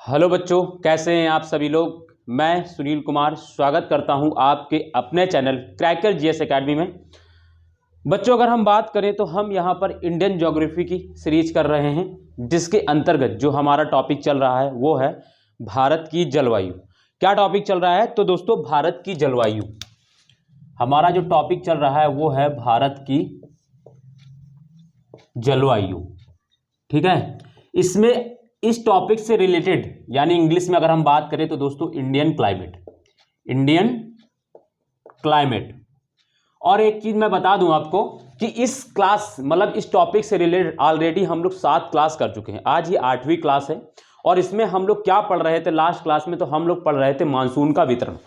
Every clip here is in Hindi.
हेलो बच्चों, कैसे हैं आप सभी लोग। मैं सुनील कुमार स्वागत करता हूं आपके अपने चैनल क्रैकर जीएस एकेडमी में। बच्चों, अगर हम बात करें तो हम यहां पर इंडियन ज्योग्राफी की सीरीज कर रहे हैं, जिसके अंतर्गत जो हमारा टॉपिक चल रहा है वो है भारत की जलवायु। क्या टॉपिक चल रहा है? तो दोस्तों, भारत की जलवायु। हमारा जो टॉपिक चल रहा है वो है भारत की जलवायु। ठीक है, इसमें इस टॉपिक से रिलेटेड यानी इंग्लिश में अगर हम बात करें तो दोस्तों इंडियन क्लाइमेट। और एक चीज मैं बता दूं आपको कि इस क्लास मतलब इस टॉपिक से रिलेटेड ऑलरेडी हम लोग 7 क्लास कर चुके हैं। आज ये 8वीं क्लास है और इसमें हम लोग क्या पढ़ रहे थे लास्ट क्लास में? तो हम लोग पढ़ रहे थे मानसून का वितरण।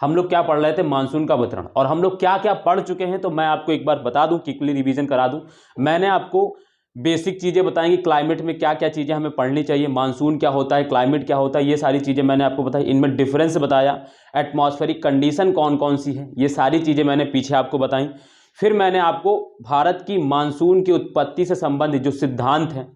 हम लोग क्या पढ़ रहे थे? मानसून का वितरण। और हम लोग क्या क्या पढ़ चुके हैं तो मैं आपको एक बार बता दूं, क्विकली रिवीजन करा दूं। मैंने आपको बेसिक चीज़ें बताएंगी, क्लाइमेट में क्या क्या चीज़ें हमें पढ़नी चाहिए, मानसून क्या होता है, क्लाइमेट क्या होता है, ये सारी चीज़ें मैंने आपको बताई। इनमें डिफरेंस बताया, एटमॉस्फेरिक कंडीशन कौन कौन सी है, ये सारी चीज़ें मैंने पीछे आपको बताई। फिर मैंने आपको भारत की मानसून की उत्पत्ति से संबंधित जो सिद्धांत हैं,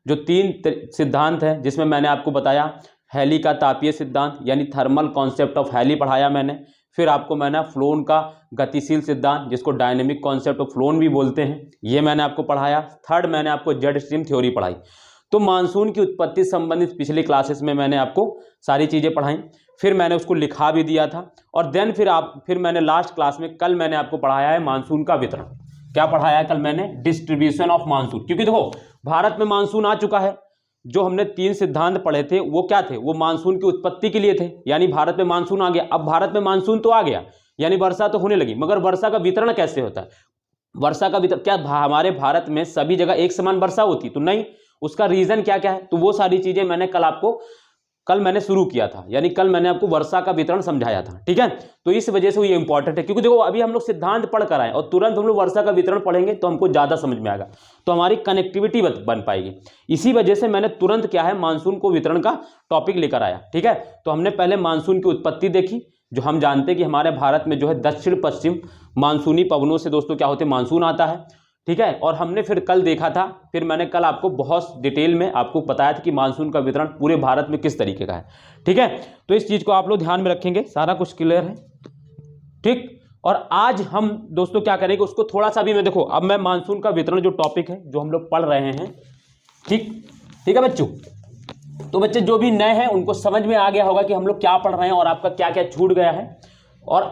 जो 3 सिद्धांत हैं, जिसमें मैंने आपको बताया हैली का तापीय सिद्धांत यानी थर्मल कॉन्सेप्ट ऑफ हैली पढ़ाया मैंने। फिर आपको मैंने फ्लोन का गतिशील सिद्धांत, जिसको डायनेमिक कॉन्सेप्ट ऑफ फ्लोन भी बोलते हैं, ये मैंने आपको पढ़ाया। थर्ड, मैंने आपको जेट स्ट्रीम थ्योरी पढ़ाई। तो मानसून की उत्पत्ति संबंधित पिछली क्लासेस में मैंने आपको सारी चीज़ें पढ़ाई। फिर मैंने उसको लिखा भी दिया था। और देन फिर मैंने लास्ट क्लास में कल मैंने आपको पढ़ाया है मानसून का वितरण। क्या पढ़ाया है कल मैंने? Distribution of monsoon. क्योंकि देखो, भारत में मानसून आ चुका है। जो हमने 3 सिद्धांत पढ़े थे वो क्या थे? वो मानसून की उत्पत्ति के लिए थे, यानी भारत में मानसून आ गया। अब भारत में मानसून तो आ गया, यानी वर्षा तो होने लगी, मगर वर्षा का वितरण कैसे होता है? वर्षा का वितरण क्या हमारे भारत में सभी जगह एक समान वर्षा होती? तो नहीं। उसका रीजन क्या क्या है? तो वो सारी चीजें मैंने कल मैंने शुरू किया था, यानी कल मैंने आपको वर्षा का वितरण समझाया था। ठीक है, तो इस वजह से ये इंपॉर्टेंट है, क्योंकि देखो अभी हम लोग सिद्धांत पढ़ कर आए और तुरंत हम लोग वर्षा का वितरण पढ़ेंगे तो हमको ज्यादा समझ में आएगा, तो हमारी कनेक्टिविटी बन पाएगी। इसी वजह से मैंने तुरंत क्या है, मानसून को वितरण का टॉपिक लेकर आया। ठीक है, तो हमने पहले मानसून की उत्पत्ति देखी। जो हम जानते हैं कि हमारे भारत में जो है दक्षिण पश्चिम मानसूनी पवनों से दोस्तों क्या होते हैं, मानसून आता है। ठीक है, और हमने फिर कल देखा था, फिर मैंने कल आपको बहुत डिटेल में आपको बताया था कि मानसून का वितरण पूरे भारत में किस तरीके का है। ठीक है, तो इस चीज को आप लोग ध्यान में रखेंगे, सारा कुछ क्लियर है। ठीक, और आज हम दोस्तों क्या करेंगे उसको थोड़ा सा भी मैं देखो, अब मैं मानसून का वितरण जो टॉपिक है जो हम लोग पढ़ रहे हैं, ठीक है बच्चों। तो बच्चे जो भी नए हैं उनको समझ में आ गया होगा कि हम लोग क्या पढ़ रहे हैं और आपका क्या क्या छूट गया है। और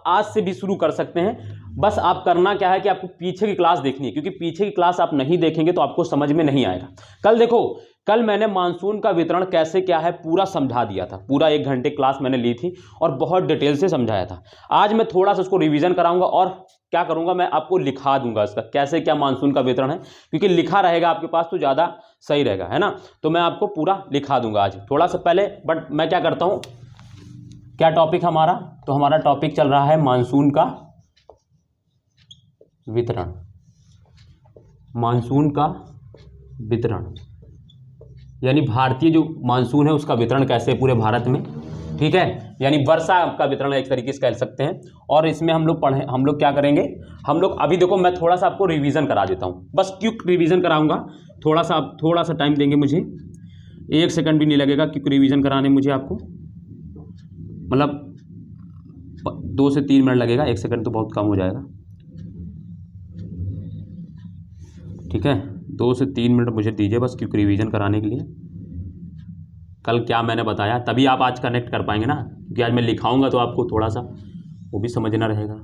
आज से भी शुरू कर सकते हैं। बस आप करना क्या है कि आपको पीछे की क्लास देखनी है, क्योंकि पीछे की क्लास आप नहीं देखेंगे तो आपको समझ में नहीं आएगा। कल देखो, कल मैंने मानसून का वितरण कैसे क्या है पूरा समझा दिया था। पूरा 1 घंटे क्लास मैंने ली थी और बहुत डिटेल से समझाया था। आज मैं थोड़ा सा उसको रिवीजन कराऊंगा और क्या करूंगा, मैं आपको लिखा दूंगा इसका कैसे क्या मानसून का वितरण है, क्योंकि लिखा रहेगा आपके पास तो ज़्यादा सही रहेगा, है ना। तो मैं आपको पूरा लिखा दूंगा आज थोड़ा सा पहले। बट मैं क्या करता हूँ, क्या टॉपिक हमारा? तो हमारा टॉपिक चल रहा है मानसून का वितरण। मानसून का वितरण यानी भारतीय जो मानसून है उसका वितरण कैसे है पूरे भारत में। ठीक है, यानी वर्षा का वितरण एक तरीके से कह सकते हैं। और इसमें हम लोग क्या करेंगे, हम लोग अभी देखो मैं थोड़ा सा आपको रिवीजन करा देता हूँ, बस क्विक रिवीजन कराऊंगा। थोड़ा सा टाइम देंगे मुझे, 1 सेकंड भी नहीं लगेगा क्विक रिवीजन कराने मुझे आपको, मतलब 2 से 3 मिनट लगेगा, 1 सेकंड तो बहुत कम हो जाएगा। ठीक है, 2 से 3 मिनट मुझे दीजिए बस क्विक रिवीजन कराने के लिए। कल क्या मैंने बताया तभी आप आज कनेक्ट कर पाएंगे ना, क्योंकि आज मैं लिखाऊंगा तो आपको थोड़ा सा वो भी समझना रहेगा।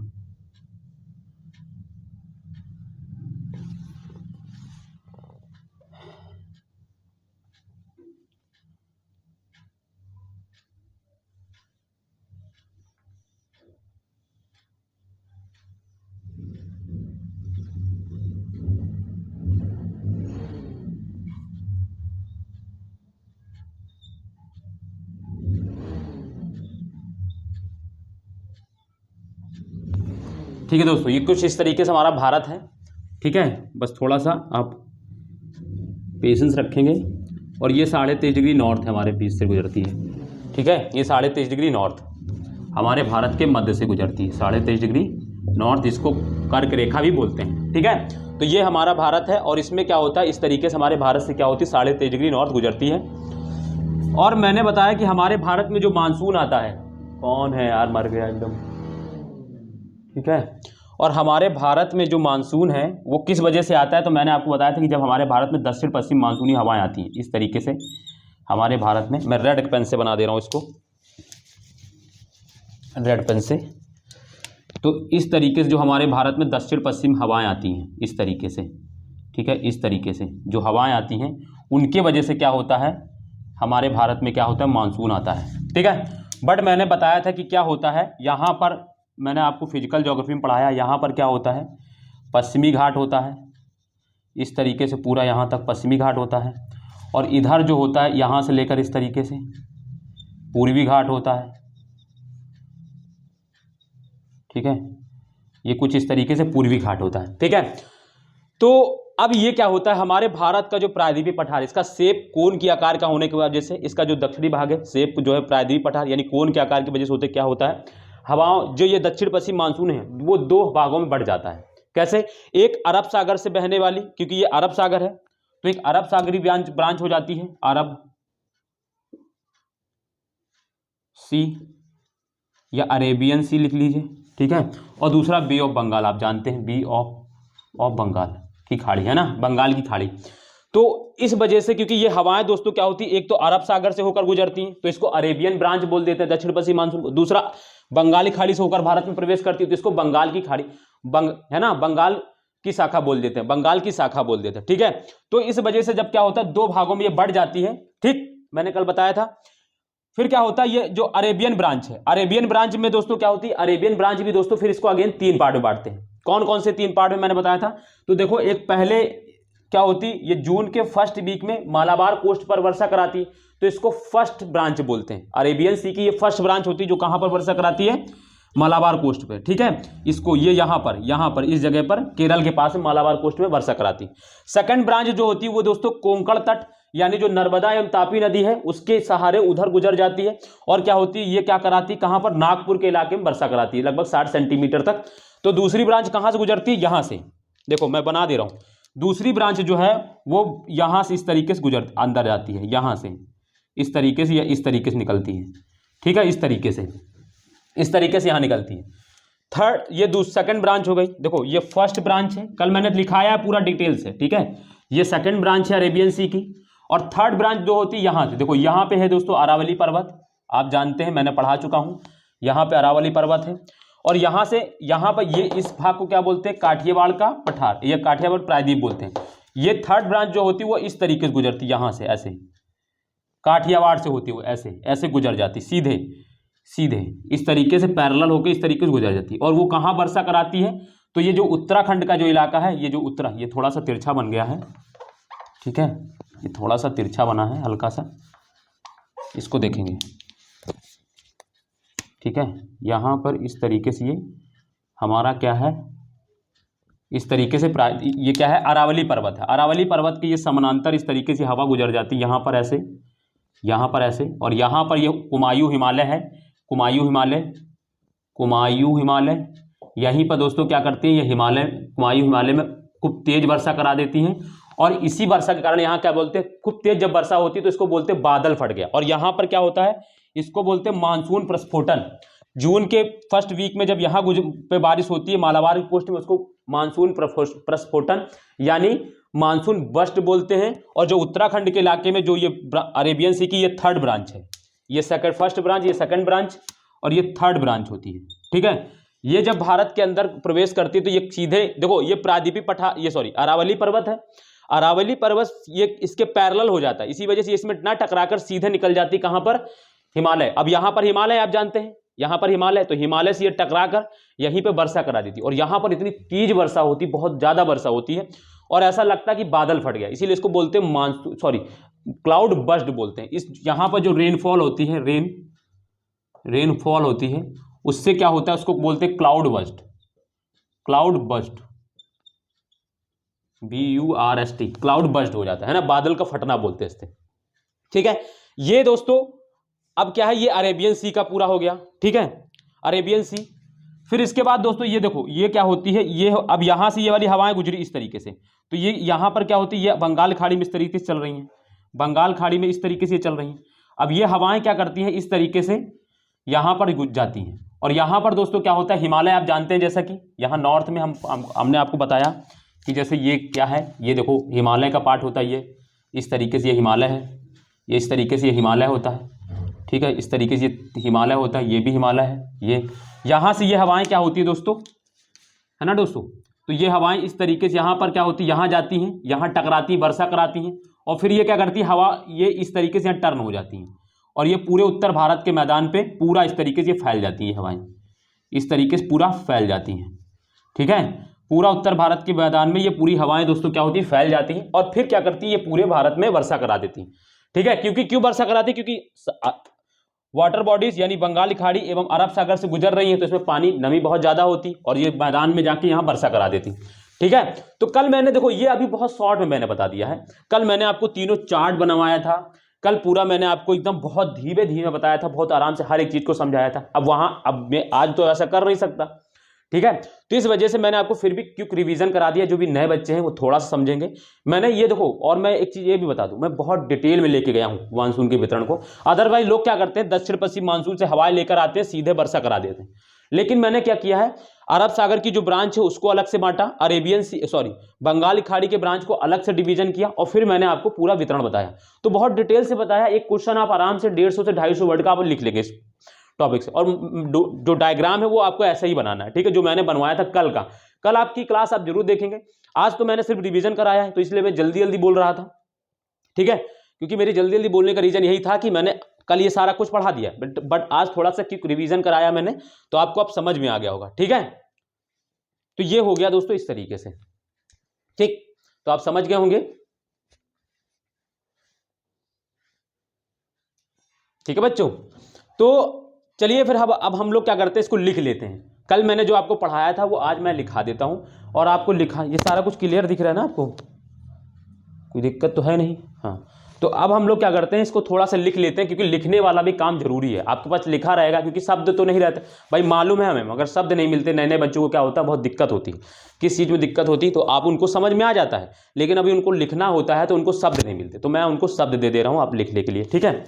ठीक है दोस्तों, ये कुछ इस तरीके से हमारा भारत है। ठीक है, बस थोड़ा सा आप पेशेंस रखेंगे। और ये 23.5 डिग्री नॉर्थ है, हमारे बीच से गुजरती है। ठीक है, ये 23.5 डिग्री नॉर्थ हमारे भारत के मध्य से गुजरती है, 23.5 डिग्री नॉर्थ, इसको कर्क रेखा भी बोलते हैं। ठीक है, तो ये हमारा भारत है और इसमें क्या होता है, इस तरीके से हमारे भारत से क्या होती है 23.5 डिग्री नॉर्थ गुजरती है। और मैंने बताया कि हमारे भारत में जो मानसून आता है, कौन है यार, मर गया एकदम, ठीक है। और हमारे भारत में जो मानसून है वो किस वजह से आता है, तो मैंने आपको बताया था कि जब हमारे भारत में दक्षिण पश्चिम मानसूनी हवाएं आती हैं इस तरीके से हमारे भारत में, मैं रेड पेन से बना दे रहा हूँ इसको, रेड पेन से, तो इस तरीके से जो हमारे भारत में दक्षिण पश्चिम हवाएं आती हैं इस तरीके से, ठीक है, इस तरीके से जो हवाएं आती हैं उनके वजह से क्या होता है, हमारे भारत में क्या होता है, मानसून आता है, ठीक है। बट मैंने बताया था कि क्या होता है, यहाँ पर मैंने आपको फिजिकल ज्योग्राफी में पढ़ाया, यहाँ पर क्या होता है, पश्चिमी घाट होता है इस तरीके से, पूरा यहाँ तक पश्चिमी घाट होता है, और इधर जो होता है यहाँ से लेकर इस तरीके से पूर्वी घाट होता है, ठीक है, ये कुछ इस तरीके से पूर्वी घाट होता है, ठीक है। तो अब ये क्या होता है, हमारे भारत का जो प्रायद्वीपीय पठार, इसका शेप कोन की आकार का होने की वजह से, इसका जो दक्षिणी भाग है शेप जो है प्रायद्वीपीय पठार यानी कोन के आकार की वजह से होते क्या होता है, हवाओं जो ये दक्षिण पश्चिम मानसून है वो दो भागों में बढ़ जाता है। कैसे, एक अरब सागर से बहने वाली, क्योंकि ये अरब सागर है तो एक अरब सागरी ब्रांच हो जाती है, अरब सी या अरेबियन सी लिख लीजिए, ठीक है। और दूसरा बे ऑफ बंगाल, आप जानते हैं बे ऑफ बंगाल की खाड़ी है ना, बंगाल की खाड़ी। तो इस वजह से क्योंकि ये हवाएं दोस्तों क्या होती है, एक तो अरब सागर से होकर गुजरती हैं तो इसको अरेबियन ब्रांच बोल देते हैं दक्षिण पश्चिम मानसून, दूसरा बंगाली खाड़ी से होकर भारत में प्रवेश करती है तो इसको बंगाल की खाड़ी है ना, बंगाल की शाखा बोल देते हैं, बंगाल की शाखा बोल देते हैं, ठीक है। तो इस वजह से जब क्या होता है, दो भागों में ये बढ़ जाती है, ठीक, मैंने कल बताया था। फिर क्या होता है, ये जो अरेबियन ब्रांच है, अरेबियन ब्रांच में दोस्तों क्या होती है, अरेबियन ब्रांच भी दोस्तों फिर इसको अगेन तीन पार्ट में बांटते हैं। कौन कौन से तीन पार्ट में मैंने बताया था, तो देखो एक पहले क्या होती, ये जून के फर्स्ट वीक में मालाबार कोस्ट पर वर्षा कराती, तो इसको फर्स्ट ब्रांच बोलते हैं, अरेबियन सी की ये फर्स्ट ब्रांच होती है जो कहां पर वर्षा कराती है, मालाबार कोस्ट पे, ठीक है। इसको ये यहाँ पर इस जगह पर केरल के पास में मालाबार कोस्ट में वर्षा कराती। सेकंड ब्रांच जो होती है वो दोस्तों कोंकण तट यानी जो नर्मदा एवं तापी नदी है उसके सहारे उधर गुजर जाती है, और क्या होती है, ये क्या कराती है, कहां पर, नागपुर के इलाके में वर्षा कराती है लगभग 60 सेंटीमीटर तक। तो दूसरी ब्रांच कहां से गुजरती है, यहां से, देखो मैं बना दे रहा हूं, दूसरी ब्रांच जो है वो यहां से इस तरीके से गुजर अंदर जाती है, यहां से इस तरीके से या इस तरीके से निकलती है, ठीक है, इस तरीके से यहां निकलती है। थर्ड, ये सेकंड ब्रांच हो गई, देखो ये फर्स्ट ब्रांच है, कल मैंने लिखाया है पूरा डिटेल से, ठीक है। ये सेकंड ब्रांच है अरेबियन सी की, और थर्ड ब्रांच जो होती है यहां से, देखो यहां पे है दोस्तों अरावली पर्वत, आप जानते हैं मैंने पढ़ा चुका हूं, यहां पे अरावली पर्वत है, और यहां से यहां पर ये इस भाग को क्या बोलते हैं, काठियावाड़ का पठार, ये काठियावाड़ प्रायद्वीप बोलते हैं। ये थर्ड ब्रांच जो होती है वो इस तरीके से गुजरती है, यहां से ऐसे काठियावाड़ से होती है वो ऐसे गुजर जाती, सीधे इस तरीके से पैरेलल होकर इस तरीके से गुजर जाती है। और वो कहां वर्षा कराती है, तो ये जो उत्तराखंड का जो इलाका है, ये जो ये थोड़ा सा तिरछा बन गया है, ठीक है, ये थोड़ा सा तिरछा बना है हल्का सा, इसको देखेंगे, ठीक है। यहां पर इस तरीके से ये हमारा क्या है, इस तरीके से ये क्या है, अरावली पर्वत है, अरावली पर्वत के ये समानांतर इस तरीके से हवा गुजर जाती है, यहां पर ऐसे, और यहां पर ये कुमायूं हिमालय है, कुमायूं हिमालय, यहीं पर दोस्तों क्या करती है, ये कुमायूं हिमालय में खूब तेज वर्षा करा देती हैं, और इसी वर्षा के कारण यहाँ क्या बोलते हैं, खूब तेज जब वर्षा होती है तो इसको बोलते हैं बादल फट गया। और यहाँ पर क्या होता है, इसको बोलते हैं मानसून प्रस्फोटन। जून के फर्स्ट वीक में जब यहाँ पे बारिश होती है मालाबार की कोस्ट में, उसको मानसून प्रस्फोटन यानी मानसून बस्ट बोलते हैं। और जो उत्तराखंड के इलाके में जो ये अरेबियन सी की ये थर्ड ब्रांच है, ये फर्स्ट ब्रांच, ये सेकंड ब्रांच, और ये थर्ड ब्रांच होती है, ठीक है। ये जब भारत के अंदर प्रवेश करती है तो ये सीधे देखो, ये प्रायद्वीपीय पठार, ये अरावली पर्वत है, अरावली पर्वत ये इसके पैरेलल हो जाता है, इसी वजह से इसमें ना टकराकर सीधे निकल जाती है, कहां पर, हिमालय। अब यहां पर हिमालय आप जानते हैं, यहां पर हिमालय, तो हिमालय से ये टकराकर यहीं पे वर्षा करा देती, और यहां पर इतनी तेज वर्षा होती, बहुत ज्यादा वर्षा होती है, और ऐसा लगता है कि बादल फट गया, इसीलिए इसको बोलते हैं क्लाउड बस्ट बोलते हैं। इस यहां पर जो रेनफॉल होती है, रेनफॉल होती है, उससे क्या होता है, उसको बोलते हैं cloud burst, BURST, cloud burst हो जाता है ना, बादल का फटना बोलते हैं इससे, ठीक है। ये दोस्तों अब क्या है, ये अरेबियन सी का पूरा हो गया, ठीक है, अरेबियन सी। फिर इसके बाद दोस्तों ये देखो, ये क्या होती है, ये अब यहां से ये वाली हवाएं गुजरी इस तरीके से, तो ये यहां पर क्या होती है, ये बंगाल खाड़ी में इस तरीके से चल रही हैं, बंगाल खाड़ी में इस तरीके से चल रही हैं। अब ये हवाएं क्या करती हैं, इस तरीके से यहाँ पर गुज जाती हैं, और यहाँ पर दोस्तों क्या होता है, हिमालय आप जानते हैं, जैसा कि यहाँ नॉर्थ में हमने आपको बताया कि जैसे ये क्या है, ये देखो हिमालय का पार्ट होता है, ये इस तरीके से ये हिमालय है, ये इस तरीके से ये हिमालय होता है, ठीक है, इस तरीके से ये हिमालय होता है, ये भी हिमालय है, ये यहाँ से ये हवाएं क्या होती है दोस्तों, है ना दोस्तों, तो ये हवाएं इस तरीके से यहाँ पर क्या होती है, यहाँ जाती हैं, यहाँ टकराती, वर्षा कराती हैं, और फिर ये क्या करती है, हवा ये इस तरीके से यहाँ टर्न हो जाती हैं, और ये पूरे उत्तर भारत के मैदान पे पूरा इस तरीके से फैल जाती हैं हवाएं, इस तरीके से पूरा फैल जाती हैं, ठीक है, पूरा उत्तर भारत के मैदान में ये पूरी हवाएं दोस्तों क्या होती है, फैल जाती हैं, और फिर क्या करती है, ये पूरे भारत में वर्षा करा देती हैं, ठीक है, क्योंकि क्यों वर्षा कराती है, क्योंकि वाटर बॉडीज यानी बंगाल की खाड़ी एवं अरब सागर से गुजर रही है, तो इसमें पानी नमी बहुत ज्यादा होती और ये मैदान में जाके यहाँ वर्षा करा देती, ठीक है। तो कल मैंने देखो ये अभी बहुत शॉर्ट में मैंने बता दिया है, कल मैंने आपको तीनों चार्ट बनवाया था, कल पूरा मैंने आपको एकदम बहुत धीमे धीमे बताया था, बहुत आराम से हर एक चीज को समझाया था। अब मैं आज तो ऐसा कर नहीं सकता, ठीक है, तो इस वजह से मैंने आपको फिर भी क्यों रिवीजन करा दिया, जो भी नए बच्चे हैं वो थोड़ा सा समझेंगे। मैंने ये देखो, और मैं एक चीज ये भी बता दूं, मैं बहुत डिटेल में लेके गया हूं मानसून के वितरण को। अदरवाइज लोग क्या करते हैं, दक्षिण पश्चिम मानसून से हवाएं लेकर आते हैं, सीधे वर्षा करा देते हैं, लेकिन मैंने क्या किया है, अरब सागर की जो ब्रांच है उसको अलग से बांटा, बंगाल की खाड़ी के ब्रांच को अलग से डिवीजन किया, और फिर मैंने आपको पूरा वितरण बताया, तो बहुत डिटेल से बताया। एक क्वेश्चन आप आराम से 150 से 250 वर्ड का आप लिख लेंगे इस टॉपिक से, और जो डायग्राम है वो आपको ऐसा ही बनाना है, ठीक है, जो मैंने बनवाया था कल का। कल आपकी क्लास आप जरूर देखेंगे, आज तो मैंने सिर्फ रिवीजन कराया है, तो इसलिए मैं जल्दी जल्दी बोल रहा था, ठीक है, क्योंकि मेरी जल्दी जल्दी बोलने का रीजन यही था कि मैंने कल ये सारा कुछ पढ़ा दिया, बट आज थोड़ा सा क्यों रिवीजन कराया मैंने, तो आपको अब समझ में आ गया होगा, ठीक है। तो ये हो गया दोस्तों इस तरीके से, ठीक, तो आप समझ गए होंगे, ठीक है बच्चों। तो चलिए फिर अब हम लोग क्या करते हैं, इसको लिख लेते हैं। कल मैंने जो आपको पढ़ाया था वो आज मैं लिखा देता हूं, और आपको लिखा, ये सारा कुछ क्लियर दिख रहा है ना आपको, कोई दिक्कत तो है नहीं, हाँ। तो अब हम लोग क्या करते हैं, इसको थोड़ा सा लिख लेते हैं, क्योंकि लिखने वाला भी काम जरूरी है, आपके पास लिखा रहेगा, क्योंकि शब्द तो नहीं रहते भाई, मालूम है हमें, मगर शब्द नहीं मिलते, नए नए बच्चों को क्या होता है, बहुत दिक्कत होती है, किस चीज़ में दिक्कत होती है, तो आप उनको समझ में आ जाता है, लेकिन अभी उनको लिखना होता है तो उनको शब्द नहीं मिलते, तो मैं उनको शब्द दे दे रहा हूँ आप लिखने के लिए, ठीक है।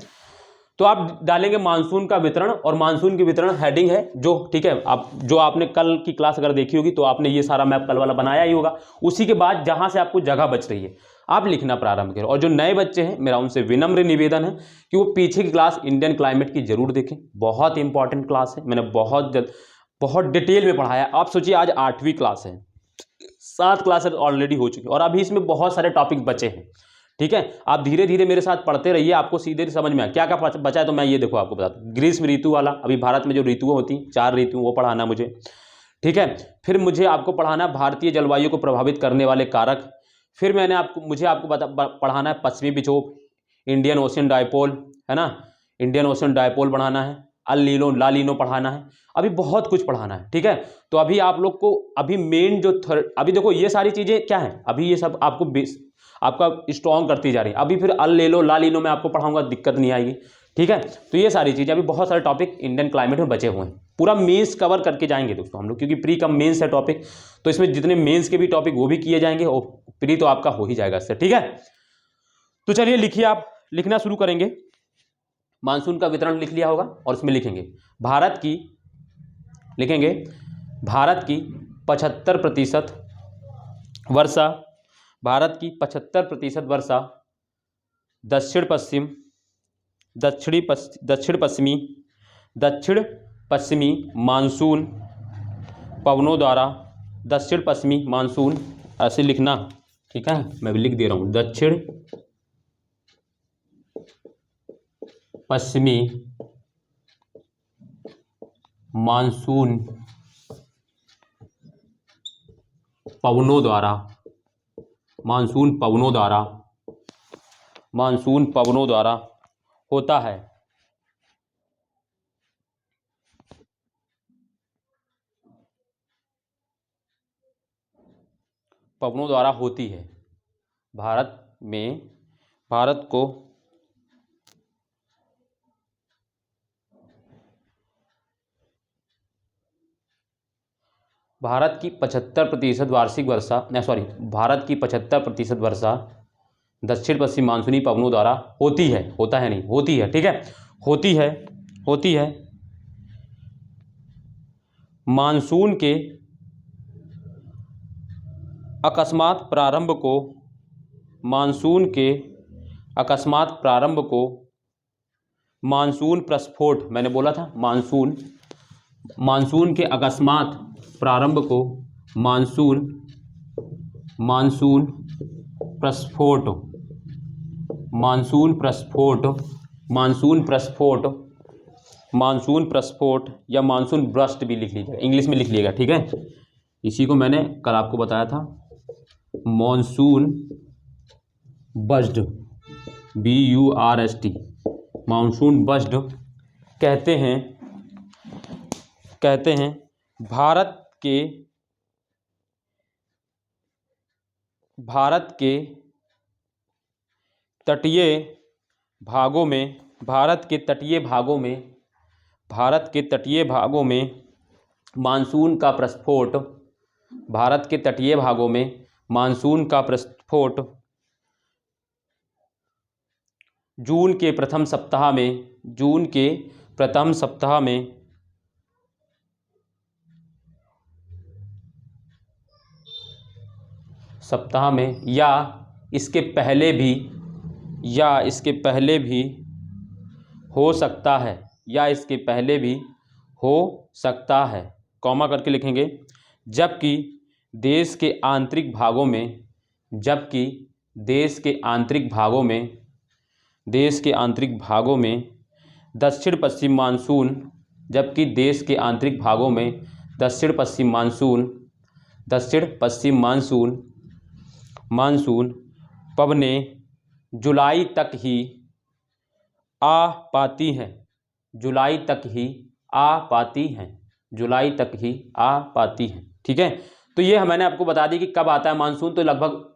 तो आप डालेंगे मानसून का वितरण, और मानसून की वितरण हेडिंग है जो, ठीक है, आप जो आपने कल की क्लास अगर देखी होगी तो आपने ये सारा मैप कल वाला बनाया ही होगा। उसी के बाद जहां से आपको जगह बच रही है आप लिखना प्रारंभ करें, और जो नए बच्चे हैं मेरा उनसे विनम्र निवेदन है कि वो पीछे की क्लास इंडियन क्लाइमेट की जरूर देखें, बहुत इंपॉर्टेंट क्लास है, मैंने बहुत डिटेल में पढ़ाया। आप सोचिए आज 8वीं क्लास है, 7 क्लासेस ऑलरेडी हो चुकी, और अभी इसमें बहुत सारे टॉपिक बचे हैं, ठीक है। आप धीरे धीरे मेरे साथ पढ़ते रहिए, आपको सीधे समझ में क्या क्या बचा है, तो मैं ये देखो आपको बताता हूँ। ग्रीष्म ऋतु वाला, अभी भारत में जो ऋतुएं होती 4 ऋतु, वो पढ़ाना मुझे, ठीक है। फिर मुझे आपको पढ़ाना भारतीय जलवायु को प्रभावित करने वाले कारक। फिर मुझे आपको पढ़ाना है पश्चिमी विक्षोभ, इंडियन ओशियन डायपोल, है ना, इंडियन ओशियन डायपोल पढ़ाना है, अल नीनो ला नीनो पढ़ाना है, अभी बहुत कुछ पढ़ाना है, ठीक है। तो अभी आप लोग को अभी मेन जो अभी देखो ये सारी चीजें क्या है, अभी ये सब आपको आपका स्ट्रॉन्ग करती जा रही है, अभी फिर अल ले लो ला ली लो मैं आपको पढ़ाऊंगा, दिक्कत नहीं आएगी, ठीक है। तो ये सारी चीज़ें, अभी बहुत सारे टॉपिक इंडियन क्लाइमेट में बचे हुए हैं, पूरा मेंस कवर करके जाएंगे दोस्तों हम लोग, क्योंकि प्री कम मेंस है टॉपिक, तो इसमें जितने मेंस के भी टॉपिक वो भी किए जाएंगे, और प्री तो आपका हो ही जाएगा इससे, ठीक है। तो चलिए लिखिए, आप लिखना शुरू करेंगे। मानसून का वितरण लिख लिया होगा, और इसमें लिखेंगे भारत की 75% वर्षा, भारत की 75% वर्षा दक्षिण पश्चिमी मानसून पवनों द्वारा, दक्षिण पश्चिमी मानसून ऐसे लिखना, ठीक है, मैं भी लिख दे रहा हूं, दक्षिण पश्चिमी मानसून पवनों द्वारा, मानसून पवनों द्वारा होता है, पवनों द्वारा होती है। भारत की 75% वार्षिक वर्षा, भारत की 75% वर्षा दक्षिण पश्चिम मानसूनी पवनों द्वारा होती है, होता है नहीं, होती है, ठीक है, होती है मानसून के अकस्मात प्रारंभ को मानसून प्रस्फोट, मैंने बोला था मानसून के अकस्मात प्रारंभ को मानसून प्रस्फोट या मानसून ब्रस्ट भी लिख लीजिएगा, इंग्लिश में लिख लीजिएगा, ठीक है। इसी को मैंने कल आपको बताया था, monsoon burst, BURST, monsoon burst कहते हैं भारत के तटीय भागों में मानसून का प्रस्फोट जून के प्रथम सप्ताह में या इसके पहले भी हो सकता है, कॉमा करके लिखेंगे। जबकि देश के आंतरिक भागों में दक्षिण पश्चिम मानसून पवनें जुलाई तक ही आ पाती हैं, ठीक है। तो ये मैंने आपको बता दी कि कब आता है मानसून, तो लगभग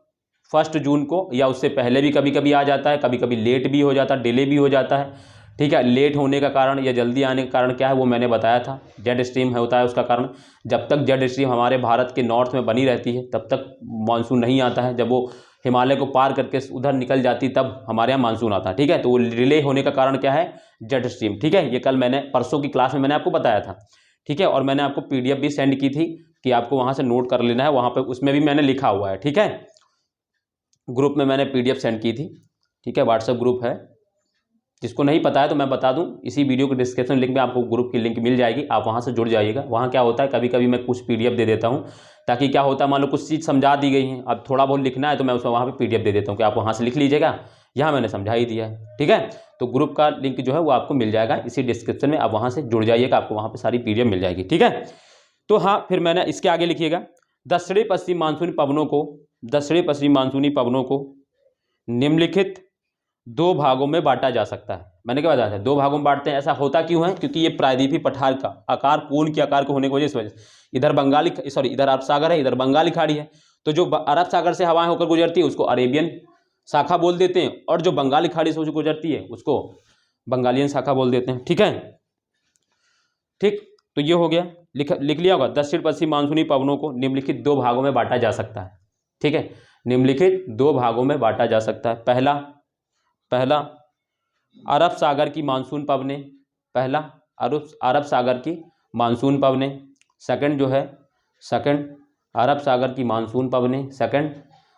1 जून को या उससे पहले भी कभी कभी आ जाता है, कभी कभी लेट भी हो जाता है, डिले भी हो जाता है, ठीक है। लेट होने का कारण या जल्दी आने का कारण क्या है वो मैंने बताया था, जेट स्ट्रीम होता है उसका कारण। जब तक जेट स्ट्रीम हमारे भारत के नॉर्थ में बनी रहती है तब तक मानसून नहीं आता है, जब वो हिमालय को पार करके उधर निकल जाती तब हमारे यहाँ मानसून आता है, ठीक है। तो वो डिले होने का कारण क्या है, जेट स्ट्रीम, ठीक है। ये कल मैंने परसों की क्लास में मैंने आपको बताया था, ठीक है। और मैंने आपको PDF भी सेंड की थी कि आपको वहाँ से नोट कर लेना है, वहाँ पर उसमें भी मैंने लिखा हुआ है, ठीक है। ग्रुप में मैंने PDF सेंड की थी, ठीक है, व्हाट्सएप ग्रुप है। जिसको नहीं पता है तो मैं बता दूं, इसी वीडियो के डिस्क्रिप्शन लिंक में आपको ग्रुप की लिंक मिल जाएगी, आप वहां से जुड़ जाइएगा। वहां क्या होता है, कभी कभी मैं कुछ PDF दे देता हूं, ताकि क्या होता है, मान लो कुछ चीज़ समझा दी गई है, अब थोड़ा बहुत लिखना है तो मैं उसको वहां पे PDF दे देता हूं कि आप वहां से लिख लीजिएगा, यहाँ मैंने समझा ही दिया है, ठीक है। तो ग्रुप का लिंक जो है वो आपको मिल जाएगा इसी डिस्क्रिप्शन में, आप वहाँ से जुड़ जाइएगा, आपको वहाँ पर सारी PDF मिल जाएगी, ठीक है। तो हाँ, फिर मैंने इसके आगे लिखिएगा, दक्षिणी पश्चिम मानसूनी पवनों को निम्नलिखित 2 भागों में बांटा जा सकता है। मैंने क्या बताया था, 2 भागों में बांटते हैं। ऐसा होता क्यों है, क्योंकि ये प्रायद्वीपीय पठार का आकार कोन के आकार के होने की वजह से इधर अरब सागर है, इधर बंगाली खाड़ी है। तो जो अरब सागर से हवाएं होकर गुजरती है उसको अरेबियन शाखा बोल देते हैं, और जो बंगाली खाड़ी से गुजरती है उसको बंगालियन शाखा बोल देते हैं, ठीक है। ठीक, तो ये हो गया, लिख लिया होगा, दक्षिण पश्चिम मानसूनी पवनों को निम्नलिखित 2 भागों में बांटा जा सकता है, ठीक है। निम्नलिखित 2 भागों में बांटा जा सकता है। पहला अरब सागर की मानसून पवनें, सेकंड अरब सागर की मानसून पवनें, सेकंड